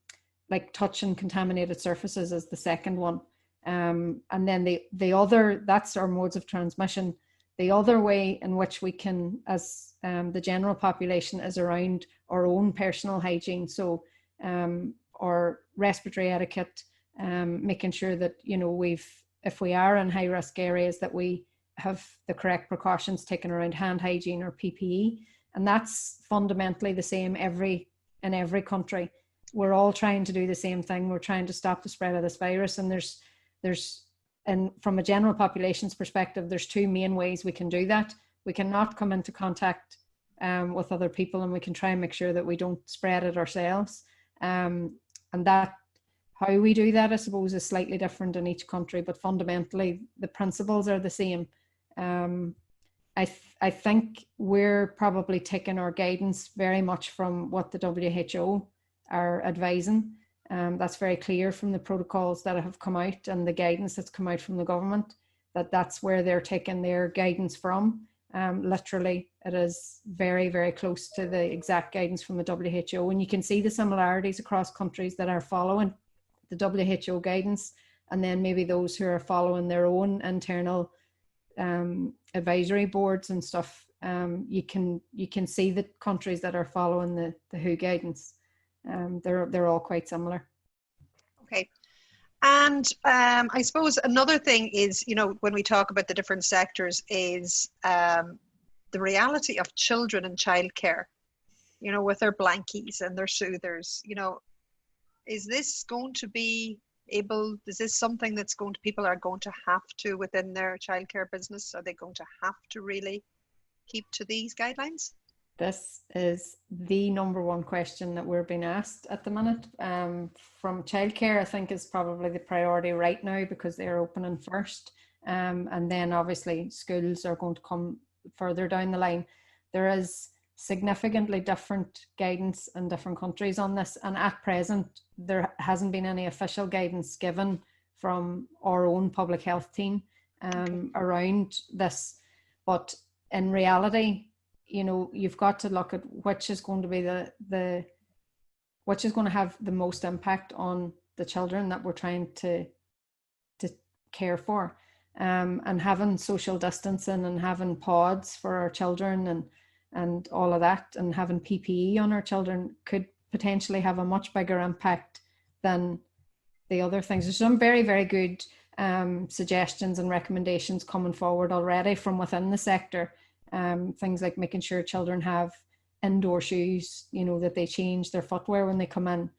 like touching contaminated surfaces is the second one. And then the other, that's our modes of transmission. The other way in which we can, as the general population, is around our own personal hygiene. So our respiratory etiquette, making sure that, you know, if we are in high risk areas, that we have the correct precautions taken around hand hygiene or PPE. And that's fundamentally the same in every country. We're all trying to do the same thing. We're trying to stop the spread of this virus. And and from a general population's perspective, there's two main ways we can do that. We cannot come into contact with other people, and we can try and make sure that we don't spread it ourselves. And that, how we do that, I suppose, is slightly different in each country, but fundamentally the principles are the same. I think we're probably taking our guidance very much from what the WHO are advising. That's very clear from the protocols that have come out and the guidance that's come out from the government, that's where they're taking their guidance from. Literally, it is very, very close to the exact guidance from the WHO. And you can see the similarities across countries that are following the WHO guidance, and then maybe those who are following their own internal advisory boards and stuff. You can see the countries that are following the WHO guidance. They're all quite similar. Okay. And I suppose another thing is, you know, when we talk about the different sectors, is the reality of children and childcare, you know, with their blankies and their soothers. You know, is this going to be is this something that's people are going to have to, within their childcare business, are they going to have to really keep to these guidelines? This is the number one question that we're being asked at the minute. From childcare, I think, is probably the priority right now, because they're opening first. And then obviously schools are going to come further down the line. There is significantly different guidance in different countries on this. And at present, there hasn't been any official guidance given from our own public health team around this. But in reality, you know, you've got to look at which is going to be which is going to have the most impact on the children that we're trying to care for. And having social distancing and having pods for our children and all of that, and having PPE on our children could potentially have a much bigger impact than the other things. There's some very, very good suggestions and recommendations coming forward already from within the sector. Things like making sure children have indoor shoes, you know, that they change their footwear when they come in.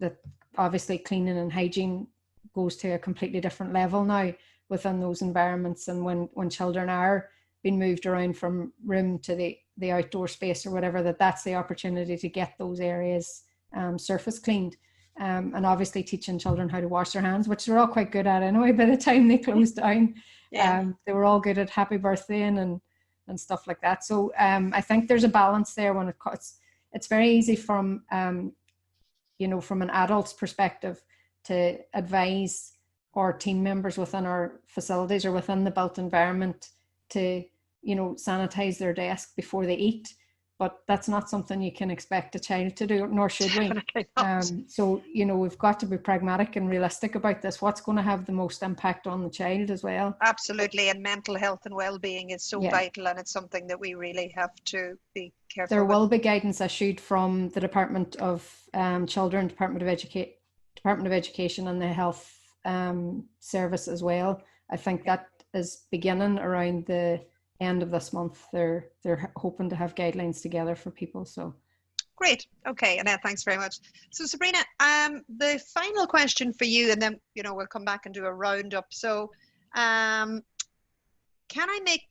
That obviously cleaning and hygiene goes to a completely different level now within those environments. And when children are being moved around from room to the outdoor space or whatever, that's the opportunity to get those areas surface cleaned. And obviously teaching children how to wash their hands, which they're all quite good at anyway by the time they closed down. Yeah. They were all good at happy birthday and stuff like that. So I think there's a balance there when it's very easy from, you know, from an adult's perspective to advise our team members within our facilities or within the built environment to, you know, sanitize their desk before they eat. But that's not something you can expect a child to do, nor should we. So, you know, we've got to be pragmatic and realistic about this. What's going to have the most impact on the child as well? Absolutely. And mental health and well-being is so vital, and it's something that we really have to be careful There will be guidance issued from the Department of Children, Department of Education and the Health Service as well. I think that is beginning around the end of this month. They're hoping to have guidelines together for people. So great. Okay, Annette, thanks very much. So Sabrina, the final question for you, and then, you know, we'll come back and do a roundup. So can I make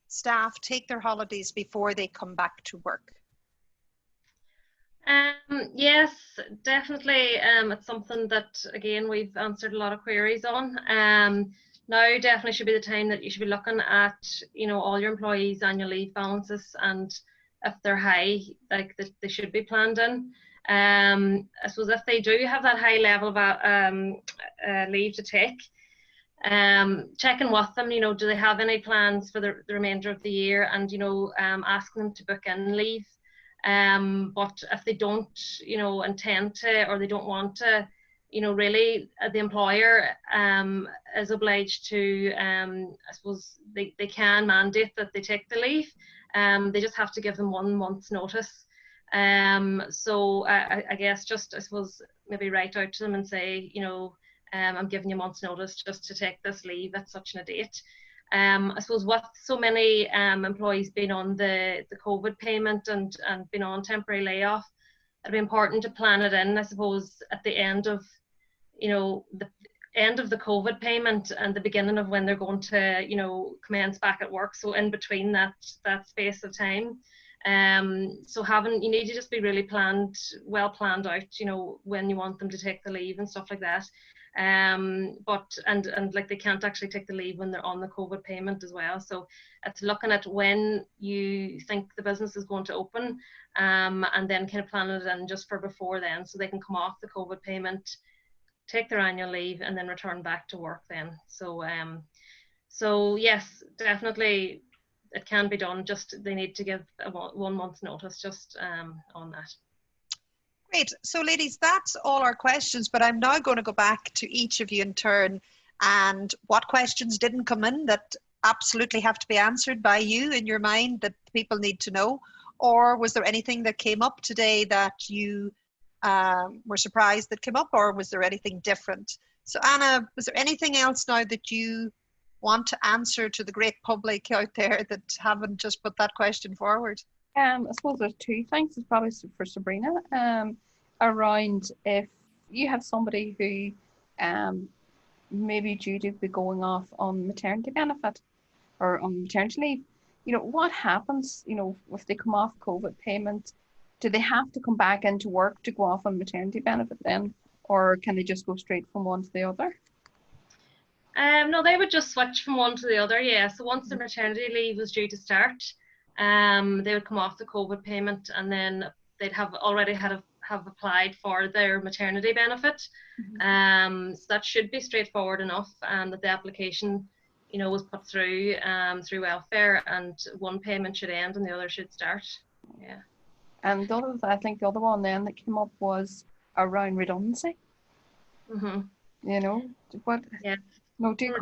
staff take their holidays before they come back to work? Yes, definitely. It's something that, again, we've answered a lot of queries on. Now definitely should be the time that you should be looking at, you know, all your employees' annual leave balances, and if they're high, like they should be planned in. I suppose if they do have that high level of leave to take, checking with them, you know, do they have any plans for the remainder of the year, and, you know, asking them to book in leave. But if they don't, you know, intend to, or they don't want to, you know, really the employer is obliged to, I suppose they can mandate that they take the leave. They just have to give them 1 month's notice. So I guess just, I suppose, maybe write out to them and say, you know, I'm giving you a month's notice just to take this leave at such a date. I suppose with so many employees being on the COVID payment and being on temporary layoff, it'd be important to plan it in, I suppose, at the end of, you know, the end of the COVID payment and the beginning of when they're going to, you know, commence back at work. So in between that space of time. So you need to just be really well planned out, you know, when you want them to take the leave and stuff like that. But like they can't actually take the leave when they're on the COVID payment as well. So it's looking at when you think the business is going to open, and then kind of planning it in just for before then, so they can come off the COVID payment, take their annual leave, and then return back to work then. So so yes, definitely it can be done. Just they need to give 1 month's notice just on that. Great. So ladies, that's all our questions, but I'm now going to go back to each of you in turn, and what questions didn't come in that absolutely have to be answered by you in your mind that people need to know, or was there anything that came up today that you were surprised that came up, or was there anything different? So Anna, was there anything else now that you want to answer to the great public out there that haven't just put that question forward? I suppose there's two things. It's probably for Sabrina, around if you have somebody who maybe due to be going off on maternity benefit or on maternity leave, you know, what happens, you know, if they come off COVID payment? Do they have to come back into work to go off on maternity benefit then, or can they just go straight from one to the other? No, they would just switch from one to the other, yeah. So once the maternity leave was due to start, they would come off the COVID payment, and then they'd have applied for their maternity benefit. So that should be straightforward enough, that the application, you know, was put through through welfare, and one payment should end and the other should start. Yeah. And I think the other one then that came up was around redundancy. You know, what? Yeah. No, do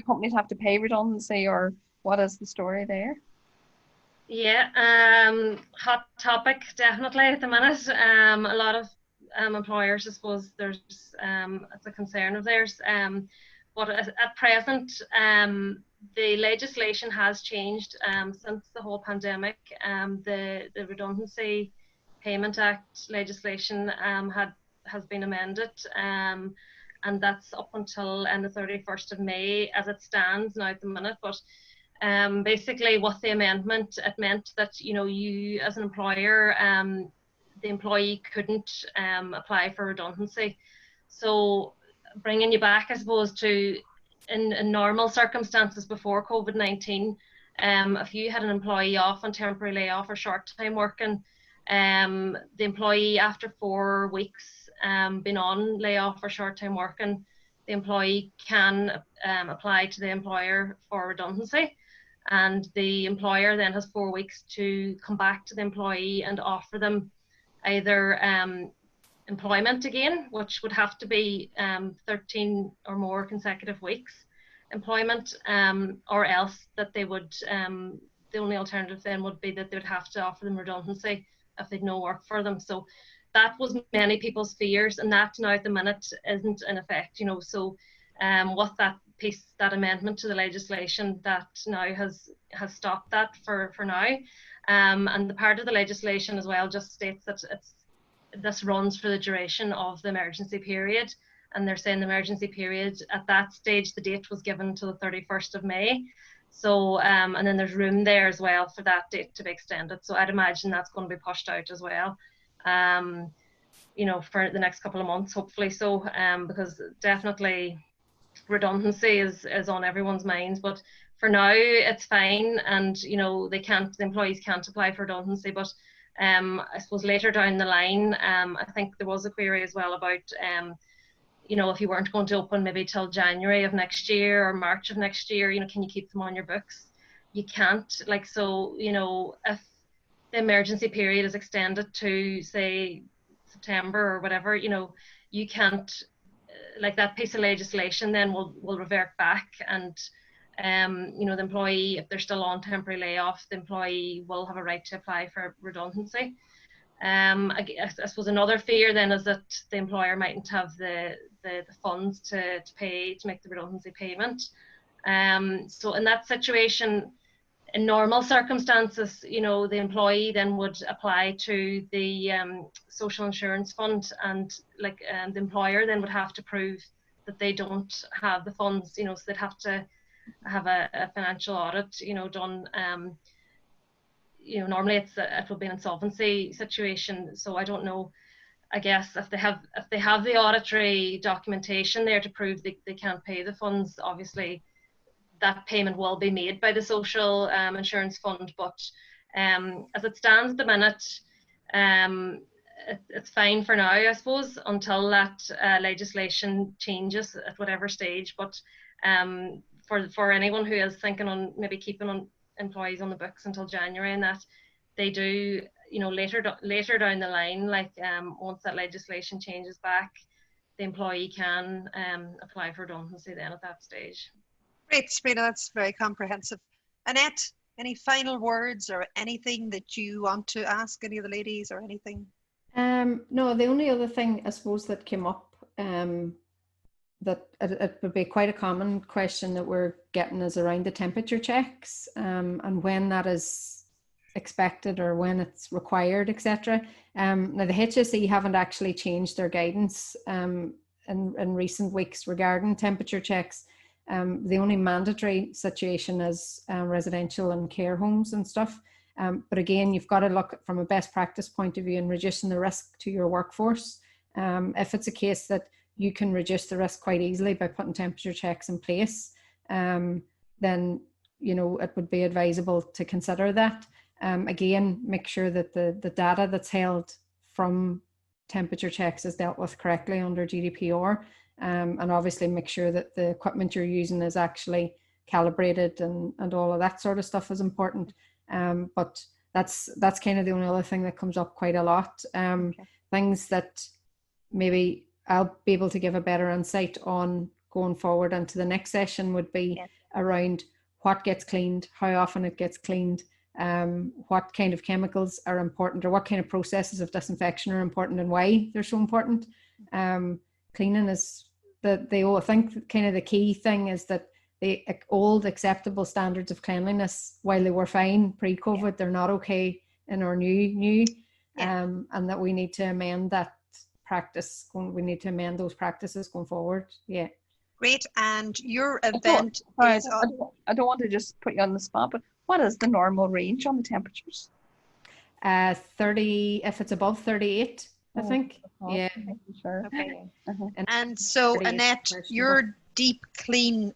companies have to pay redundancy, or what is the story there? Yeah, hot topic definitely at the minute. A lot of employers, I suppose, there's it's a concern of theirs. But at present, the legislation has changed since the whole pandemic. The Redundancy Payment Act legislation has been amended, and that's up until the 31st of May as it stands now at the minute. But basically, with the amendment, it meant that, you know, you as an employer, the employee couldn't apply for redundancy. So bringing you back, I suppose, to in normal circumstances before COVID-19, if you had an employee off on temporary layoff or short-time working, the employee after 4 weeks been on layoff or short-time working, the employee can apply to the employer for redundancy, and the employer then has 4 weeks to come back to the employee and offer them either employment again, which would have to be 13 or more consecutive weeks employment, or else that they would, the only alternative then would be that they would have to offer them redundancy if they'd no work for them. So that was many people's fears, and that now at the minute isn't in effect, you know. So with that piece, that amendment to the legislation, that now has stopped that for now. And the part of the legislation as well just states that this runs for the duration of the emergency period, and they're saying the emergency period at that stage, the date was given to the 31st of May. So and then there's room there as well for that date to be extended. So I'd imagine that's going to be pushed out as well, you know, for the next couple of months, hopefully. So because definitely redundancy is on everyone's minds, but for now it's fine, and you know, the employees can't apply for redundancy. But I suppose later down the line, I think there was a query as well about you know, if you weren't going to open maybe till January of next year or March of next year, you know, can you keep them on your books? You can't. Like, so, you know, if the emergency period is extended to, say, September or whatever, you know, you can't, like, that piece of legislation then will revert back, and you know, the employee, if they're still on temporary layoff, the employee will have a right to apply for redundancy. I suppose another fear then is that the employer mightn't have the funds to make the redundancy payment. So in that situation, in normal circumstances, you know, the employee then would apply to the social insurance fund, and like the employer then would have to prove that they don't have the funds, you know, so they'd have to have a financial audit, you know, done. You know, normally it will be an insolvency situation, so I don't know. I guess if they have the auditory documentation there to prove they can't pay the funds, obviously that payment will be made by the social insurance fund. But as it stands at the minute, it's fine for now, I suppose, until that legislation changes at whatever stage. But for anyone who is thinking on maybe keeping on employees on the books until January, and that they do, you know, later down the line, like once that legislation changes back, the employee can apply for redundancy then at that stage. Great, Sabrina, that's very comprehensive. Annette, any final words or anything that you want to ask any of the ladies or anything? No, the only other thing I suppose that came up, that it would be quite a common question that we're getting, is around the temperature checks, and when that is expected or when it's required, etc. Now the HSE haven't actually changed their guidance in recent weeks regarding temperature checks. The only mandatory situation is residential and care homes and stuff. But again, you've got to look from a best practice point of view and reducing the risk to your workforce. If it's a case that you can reduce the risk quite easily by putting temperature checks in place, then, you know, it would be advisable to consider that. Again, make sure that the data that's held from temperature checks is dealt with correctly under GDPR. And obviously make sure that the equipment you're using is actually calibrated, and all of that sort of stuff is important. But that's kind of the only other thing that comes up quite a lot. Okay. Things that maybe I'll be able to give a better insight on going forward into the next session would be around what gets cleaned, how often it gets cleaned, what kind of chemicals are important, or what kind of processes of disinfection are important and why they're so important. Cleaning is I think kind of the key thing is that the old acceptable standards of cleanliness, while they were fine pre-COVID, they're not okay in our new, and that we need to amend that practice. We need to amend those practices going forward. Yeah. Great. And your event is... I don't want to just put you on the spot, but what is the normal range on the temperatures? 30, if it's above 38. I think. Yeah. Sure. Okay. And so, Annette, your deep clean,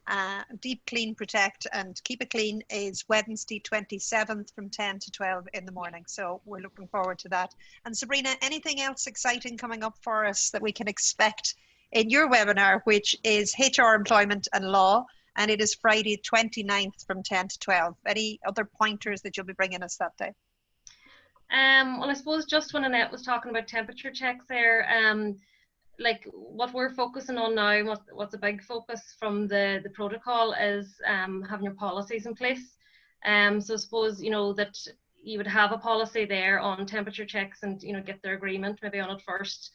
protect and keep it clean is Wednesday 27th from 10 to 12 in the morning. So we're looking forward to that. And Sabrina, anything else exciting coming up for us that we can expect in your webinar, which is HR, Employment and Law, and it is Friday 29th from 10 to 12. Any other pointers that you'll be bringing us that day? Well, I suppose just when Annette was talking about temperature checks there, like what we're focusing on now, what's a big focus from the protocol is having your policies in place. So I suppose, you know, that you would have a policy there on temperature checks and, you know, get their agreement maybe on it first.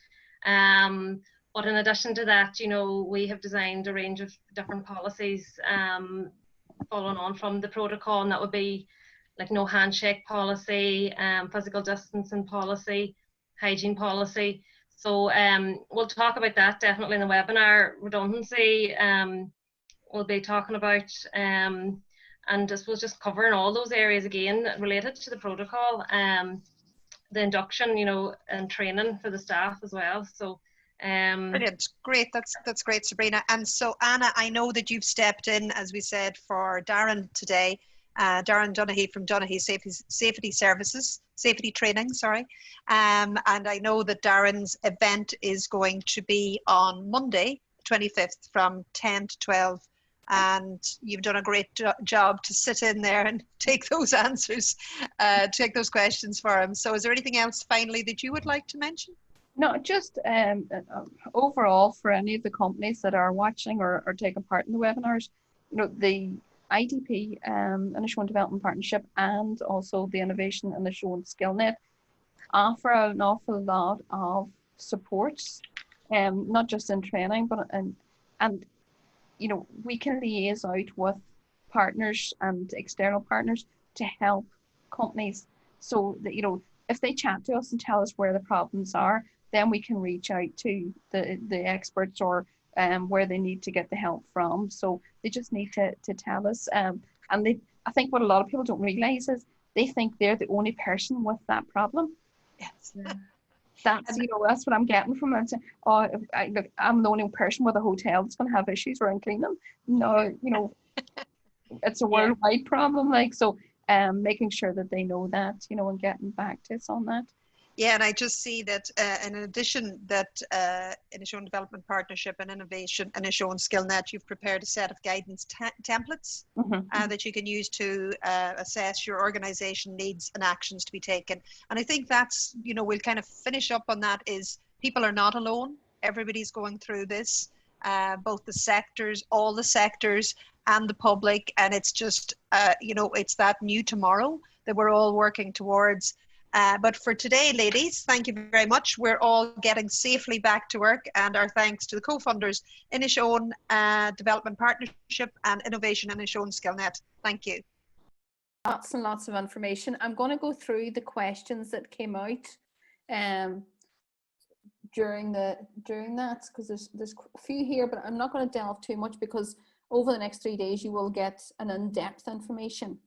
But in addition to that, you know, we have designed a range of different policies following on from the protocol, and that would be like no handshake policy, physical distancing policy, hygiene policy. So we'll talk about that definitely in the webinar. Redundancy, we'll be talking about, and I suppose just covering all those areas again related to the protocol, the induction, you know, and training for the staff as well. So brilliant, great, that's great, Sabrina. And so Anna, I know that you've stepped in, as we said, for Darren today. Darren Donaghy from Donaghy Safety Training, sorry. And I know that Darren's event is going to be on Monday, 25th from 10 to 12. And you've done a great job to sit in there and take those answers, take those questions for him. So is there anything else finally that you would like to mention? No, just overall for any of the companies that are watching or taking part in the webinars, you know, the IDP, Inishowen Development Partnership, and also the Innovation Inishowen Skillnet offer an awful lot of supports, not just in training, but and you know, we can liaise out with partners and external partners to help companies, so that, you know, if they chat to us and tell us where the problems are, then we can reach out to the experts, or where they need to get the help from. So they just need to tell us. And I think what a lot of people don't realize is they think they're the only person with that problem. Yes. That's, you know, that's what I'm getting from it. Oh, look, I'm the only person with a hotel that's going to have issues around cleaning. No, you know, it's a worldwide problem. Like, so making sure that they know that, you know, and getting back to us on that. Yeah, and I just see that in addition that Inishowen Development Partnership and Innovation and Inishowen Skillnet, you've prepared a set of guidance templates that you can use to assess your organisation needs and actions to be taken. And I think that's, you know, we'll kind of finish up on that, is people are not alone. Everybody's going through this, both the sectors, all the sectors, and the public. And it's just, you know, it's that new tomorrow that we're all working towards. But for today, ladies, thank you very much. We're all getting safely back to work, and our thanks to the co-funders, Inishowen Development Partnership and Innovation Inishowen Skillnet. Thank you. Lots and lots of information. I'm going to go through the questions that came out during that, because there's a few here, but I'm not going to delve too much, because over the next 3 days you will get an in-depth information.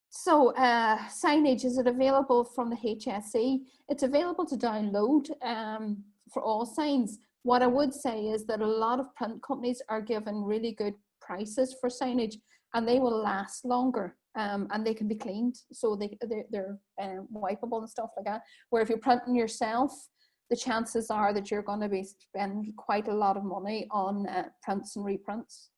So signage, is it available from the HSE? It's available to download for all signs. What I would say is that a lot of print companies are given really good prices for signage, and they will last longer, and they can be cleaned, so they're wipeable and stuff like that. Where if you're printing yourself, the chances are that you're going to be spending quite a lot of money on prints and reprints.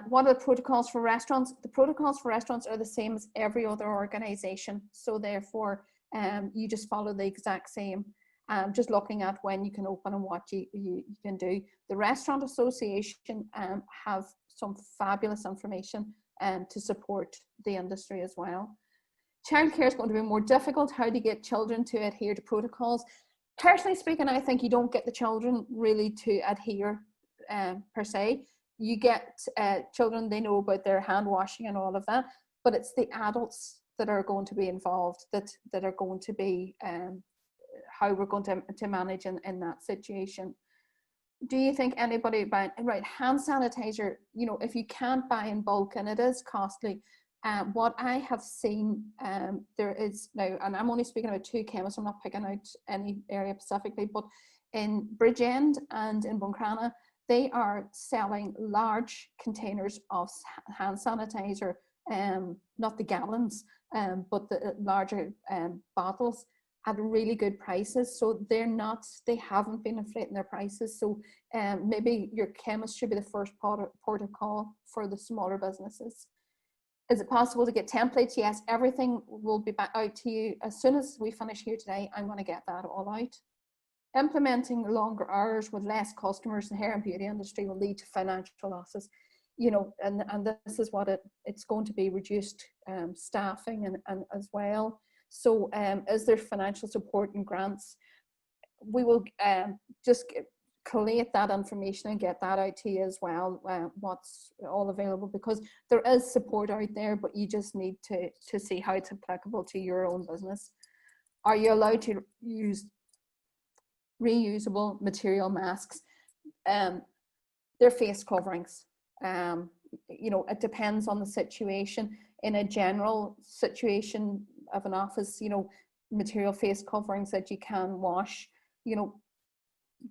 What are the protocols for restaurants? The protocols for restaurants are the same as every other organization. So therefore, you just follow the exact same, just looking at when you can open and what you can do. The Restaurant Association have some fabulous information to support the industry as well. Childcare is going to be more difficult. How to get children to adhere to protocols? Personally speaking, I think you don't get the children really to adhere per se. You get children, they know about their hand washing and all of that, but it's the adults that are going to be involved, that are going to be how we're going to manage in that situation. Do you think anybody buying, right, hand sanitizer, you know, if you can't buy in bulk and it is costly, what I have seen, there is now, and I'm only speaking about two chemists, I'm not picking out any area specifically, but in Bridgend and in Buncrana, they are selling large containers of hand sanitizer, not the gallons, but the larger bottles at really good prices. So they haven't been inflating their prices. So maybe your chemist should be the first port of call for the smaller businesses. Is it possible to get templates? Yes, everything will be back out to you. As soon as we finish here today, I'm going to get that all out. Implementing longer hours with less customers in the hair and beauty industry will lead to financial losses, you know, and this is what it's going to be, reduced staffing and as well. So is there financial support and grants? We will just collate that information and get that out to you as well, what's all available, because there is support out there, but you just need to see how it's applicable to your own business. Are you allowed to use reusable material masks? They're face coverings. You know, it depends on the situation. In a general situation of an office, you know, material face coverings that you can wash, you know,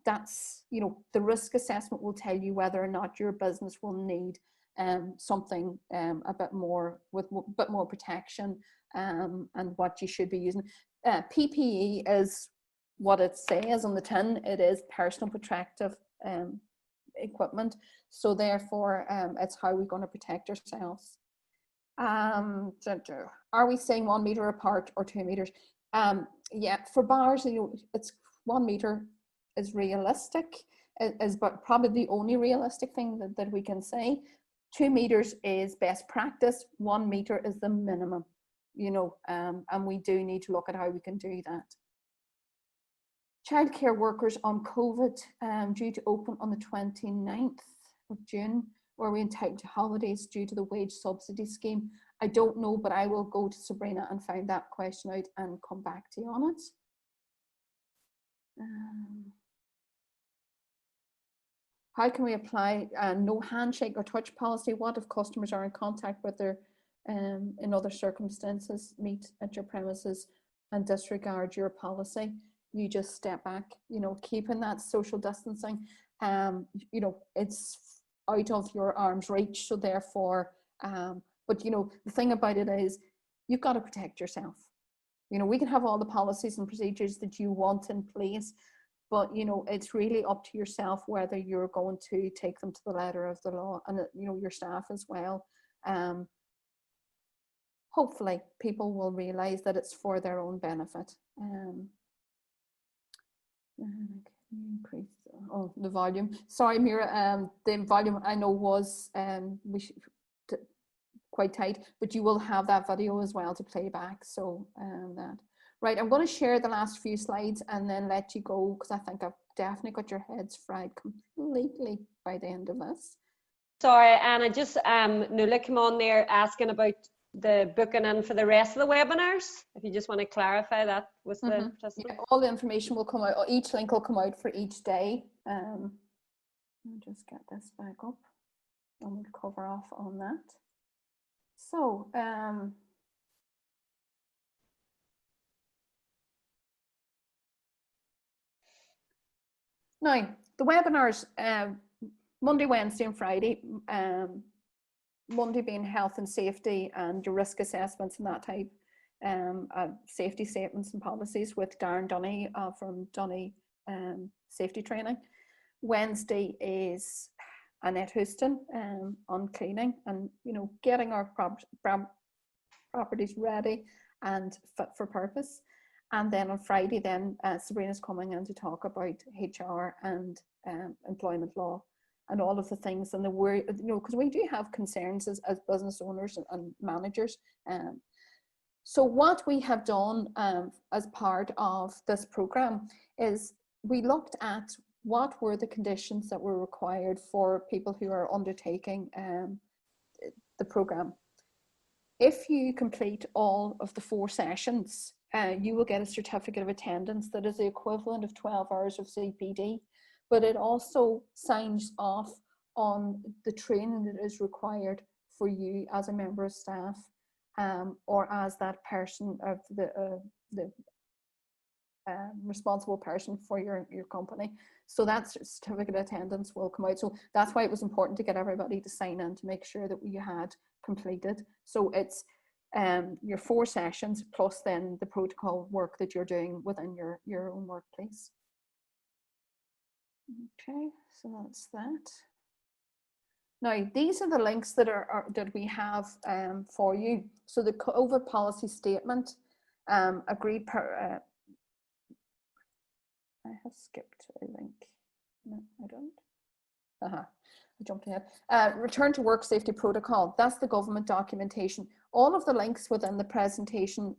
that's, you know, the risk assessment will tell you whether or not your business will need something a bit more, with a bit more protection, and what you should be using. PPE is what it says on the tin. It is personal protective equipment. So therefore, it's how we're going to protect ourselves. Are we saying 1 meter apart or 2 meters? Yeah, for bars, it's 1 meter is realistic, is but probably the only realistic thing that we can say. 2 meters is best practice. 1 meter is the minimum, and we do need to look at how we can do that. Childcare workers on COVID, due to open on the 29th of June. Were we entitled to holidays due to the wage subsidy scheme? I don't know, but I will go to Sabrina and find that question out and come back to you on it. How can we apply no handshake or touch policy? What if customers are in contact with their, in other circumstances, meet at your premises and disregard your policy? You just step back, keeping that social distancing, it's out of your arm's reach. So therefore, but the thing about it is you've got to protect yourself. We can have all the policies and procedures that you want in place, but it's really up to yourself whether you're going to take them to the letter of the law, and your staff as well. Hopefully people will realize that it's for their own benefit. Increase the volume. Sorry, Mira, the volume I know was quite tight, but you will have that video as well to play back. So that. Right, I'm going to share the last few slides and then let you go, because I think I've definitely got your heads fried completely by the end of this. Sorry, and I just Nuala came on there asking about the booking in for the rest of the webinars. If you just want to clarify that with the participants. Yeah, all the information will come out, each link will come out for each day. I'll just get this back up and we'll cover off on that. So now the webinars, Monday, Wednesday and Friday, Monday being health and safety and your risk assessments and that type, safety statements and policies with Darren Dunny from Dunny Safety Training. Wednesday is Annette Houston on cleaning and getting our properties ready and fit for purpose. And then on Friday, then Sabrina's coming in to talk about HR and employment law and all of the things and the worry, because we do have concerns as business owners and managers. So what we have done as part of this program is we looked at what were the conditions that were required for people who are undertaking the program. If you complete all of the 4 sessions, you will get a certificate of attendance that is the equivalent of 12 hours of CPD, but it also signs off on the training that is required for you as a member of staff or as that person of the responsible person for your company. So that certificate of attendance will come out. So that's why it was important to get everybody to sign in to make sure that you had completed. So it's your 4 sessions plus then the protocol work that you're doing within your own workplace. Okay, so that's that. Now these are the links that that we have for you. So the COVID policy statement, agreed per. I have skipped a link. No, I don't. I jumped ahead. Return to work safety protocol. That's the government documentation. All of the links within the presentation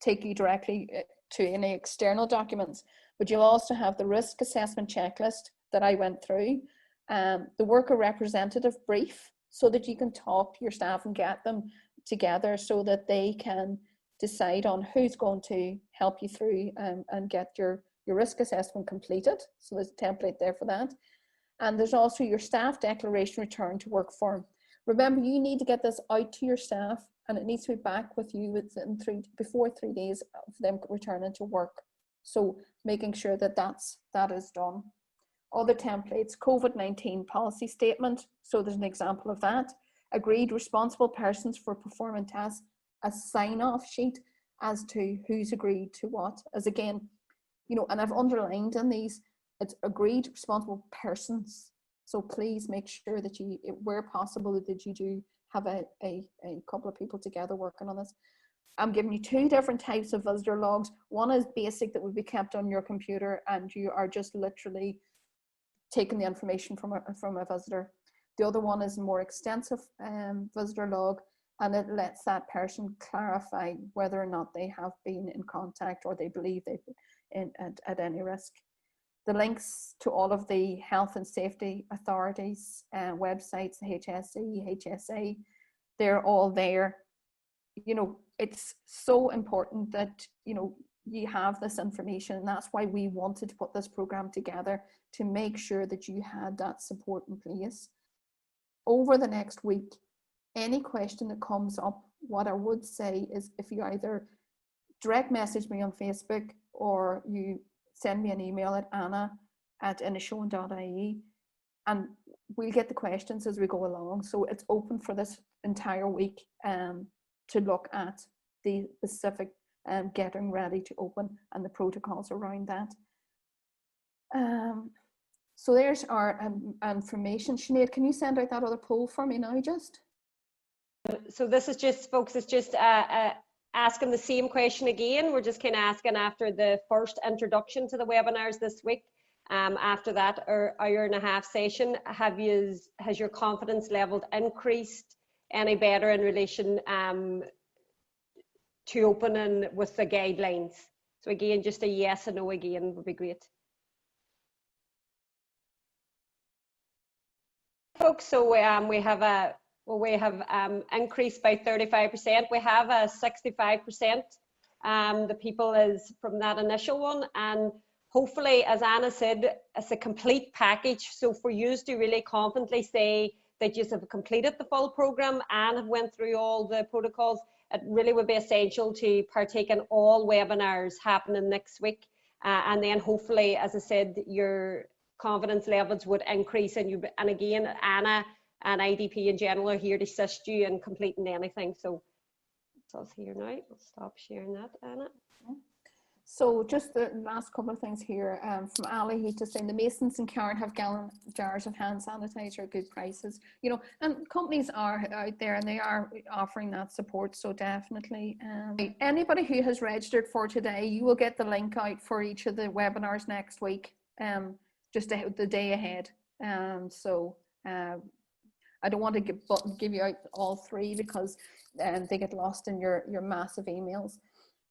take you directly to any external documents, but you'll also have the risk assessment checklist that I went through, the worker representative brief, so that you can talk to your staff and get them together so that they can decide on who's going to help you through and get your risk assessment completed. So there's a template there for that. And there's also your staff declaration return to work form. Remember, you need to get this out to your staff and it needs to be back with you within before 3 days of them returning to work. So making sure that that is done. Other templates, COVID-19 policy statement. So there's an example of that. agreed responsible persons for performing tests, a sign-off sheet as to who's agreed to what. As again, you know, and I've underlined in these, it's agreed responsible persons. So please make sure that you, where possible, that you do have a couple of people together working on this. I'm giving you 2 different types of visitor logs. One is basic, that will be kept on your computer, and you are just literally taking the information from a visitor. The other one is a more extensive visitor log, and it lets that person clarify whether or not they have been in contact or they believe they've been at any risk. The links to all of the health and safety authorities, websites, the HSE, HSA, they're all there. You know, it's so important that, you know, you have this information, and that's why we wanted to put this program together, to make sure that you had that support in place. Over the next week, any question that comes up, what I would say is, if you either direct message me on Facebook or you send me an email at anna@inishowen.ie, and we'll get the questions as we go along. So it's open for this entire week to look at the specific getting ready to open and the protocols around that. So there's our information. Sinead, can you send out that other poll for me now, just? So this is just, folks, it's just asking the same question again. We're just kind of asking after the first introduction to the webinars this week. After that hour and a half session, has your confidence level increased any better in relation to opening with the guidelines? So again, just a yes and no again would be great. Folks, so we have increased by 35%. We have a 65%. The people is from that initial one, and hopefully, as Anna said, it's a complete package. So for you to really confidently say that you have completed the full program and have went through all the protocols, it really would be essential to partake in all webinars happening next week. And then hopefully, as I said, your confidence levels would increase, and again, Anna and IDP in general are here to assist you in completing anything. So it's here now. I'll stop sharing that, Anna. So just the last couple of things here from Ali. He's just saying the Masons and Karen have gallon jars of hand sanitizer at good prices. You know, and companies are out there and they are offering that support. So definitely, anybody who has registered for today, you will get the link out for each of the webinars next week, just the day ahead. I don't want to give you out all 3 because they get lost in your massive emails.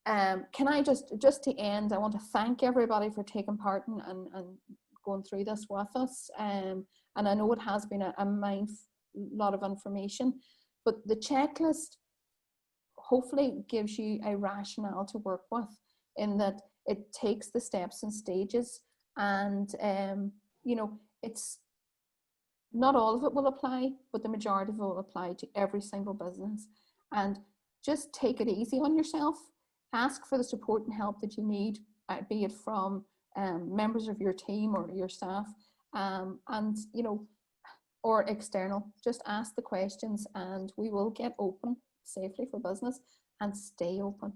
Can I just to end, I want to thank everybody for taking part and going through this with us. And I know it has been a lot of information, but the checklist hopefully gives you a rationale to work with, in that it takes the steps and stages, and you know, it's not all of it will apply, but the majority of it will apply to every single business. And just take it easy on yourself. Ask for the support and help that you need, be it from members of your team or your staff, and you know, or external. Just ask the questions, and we will get open safely for business and stay open.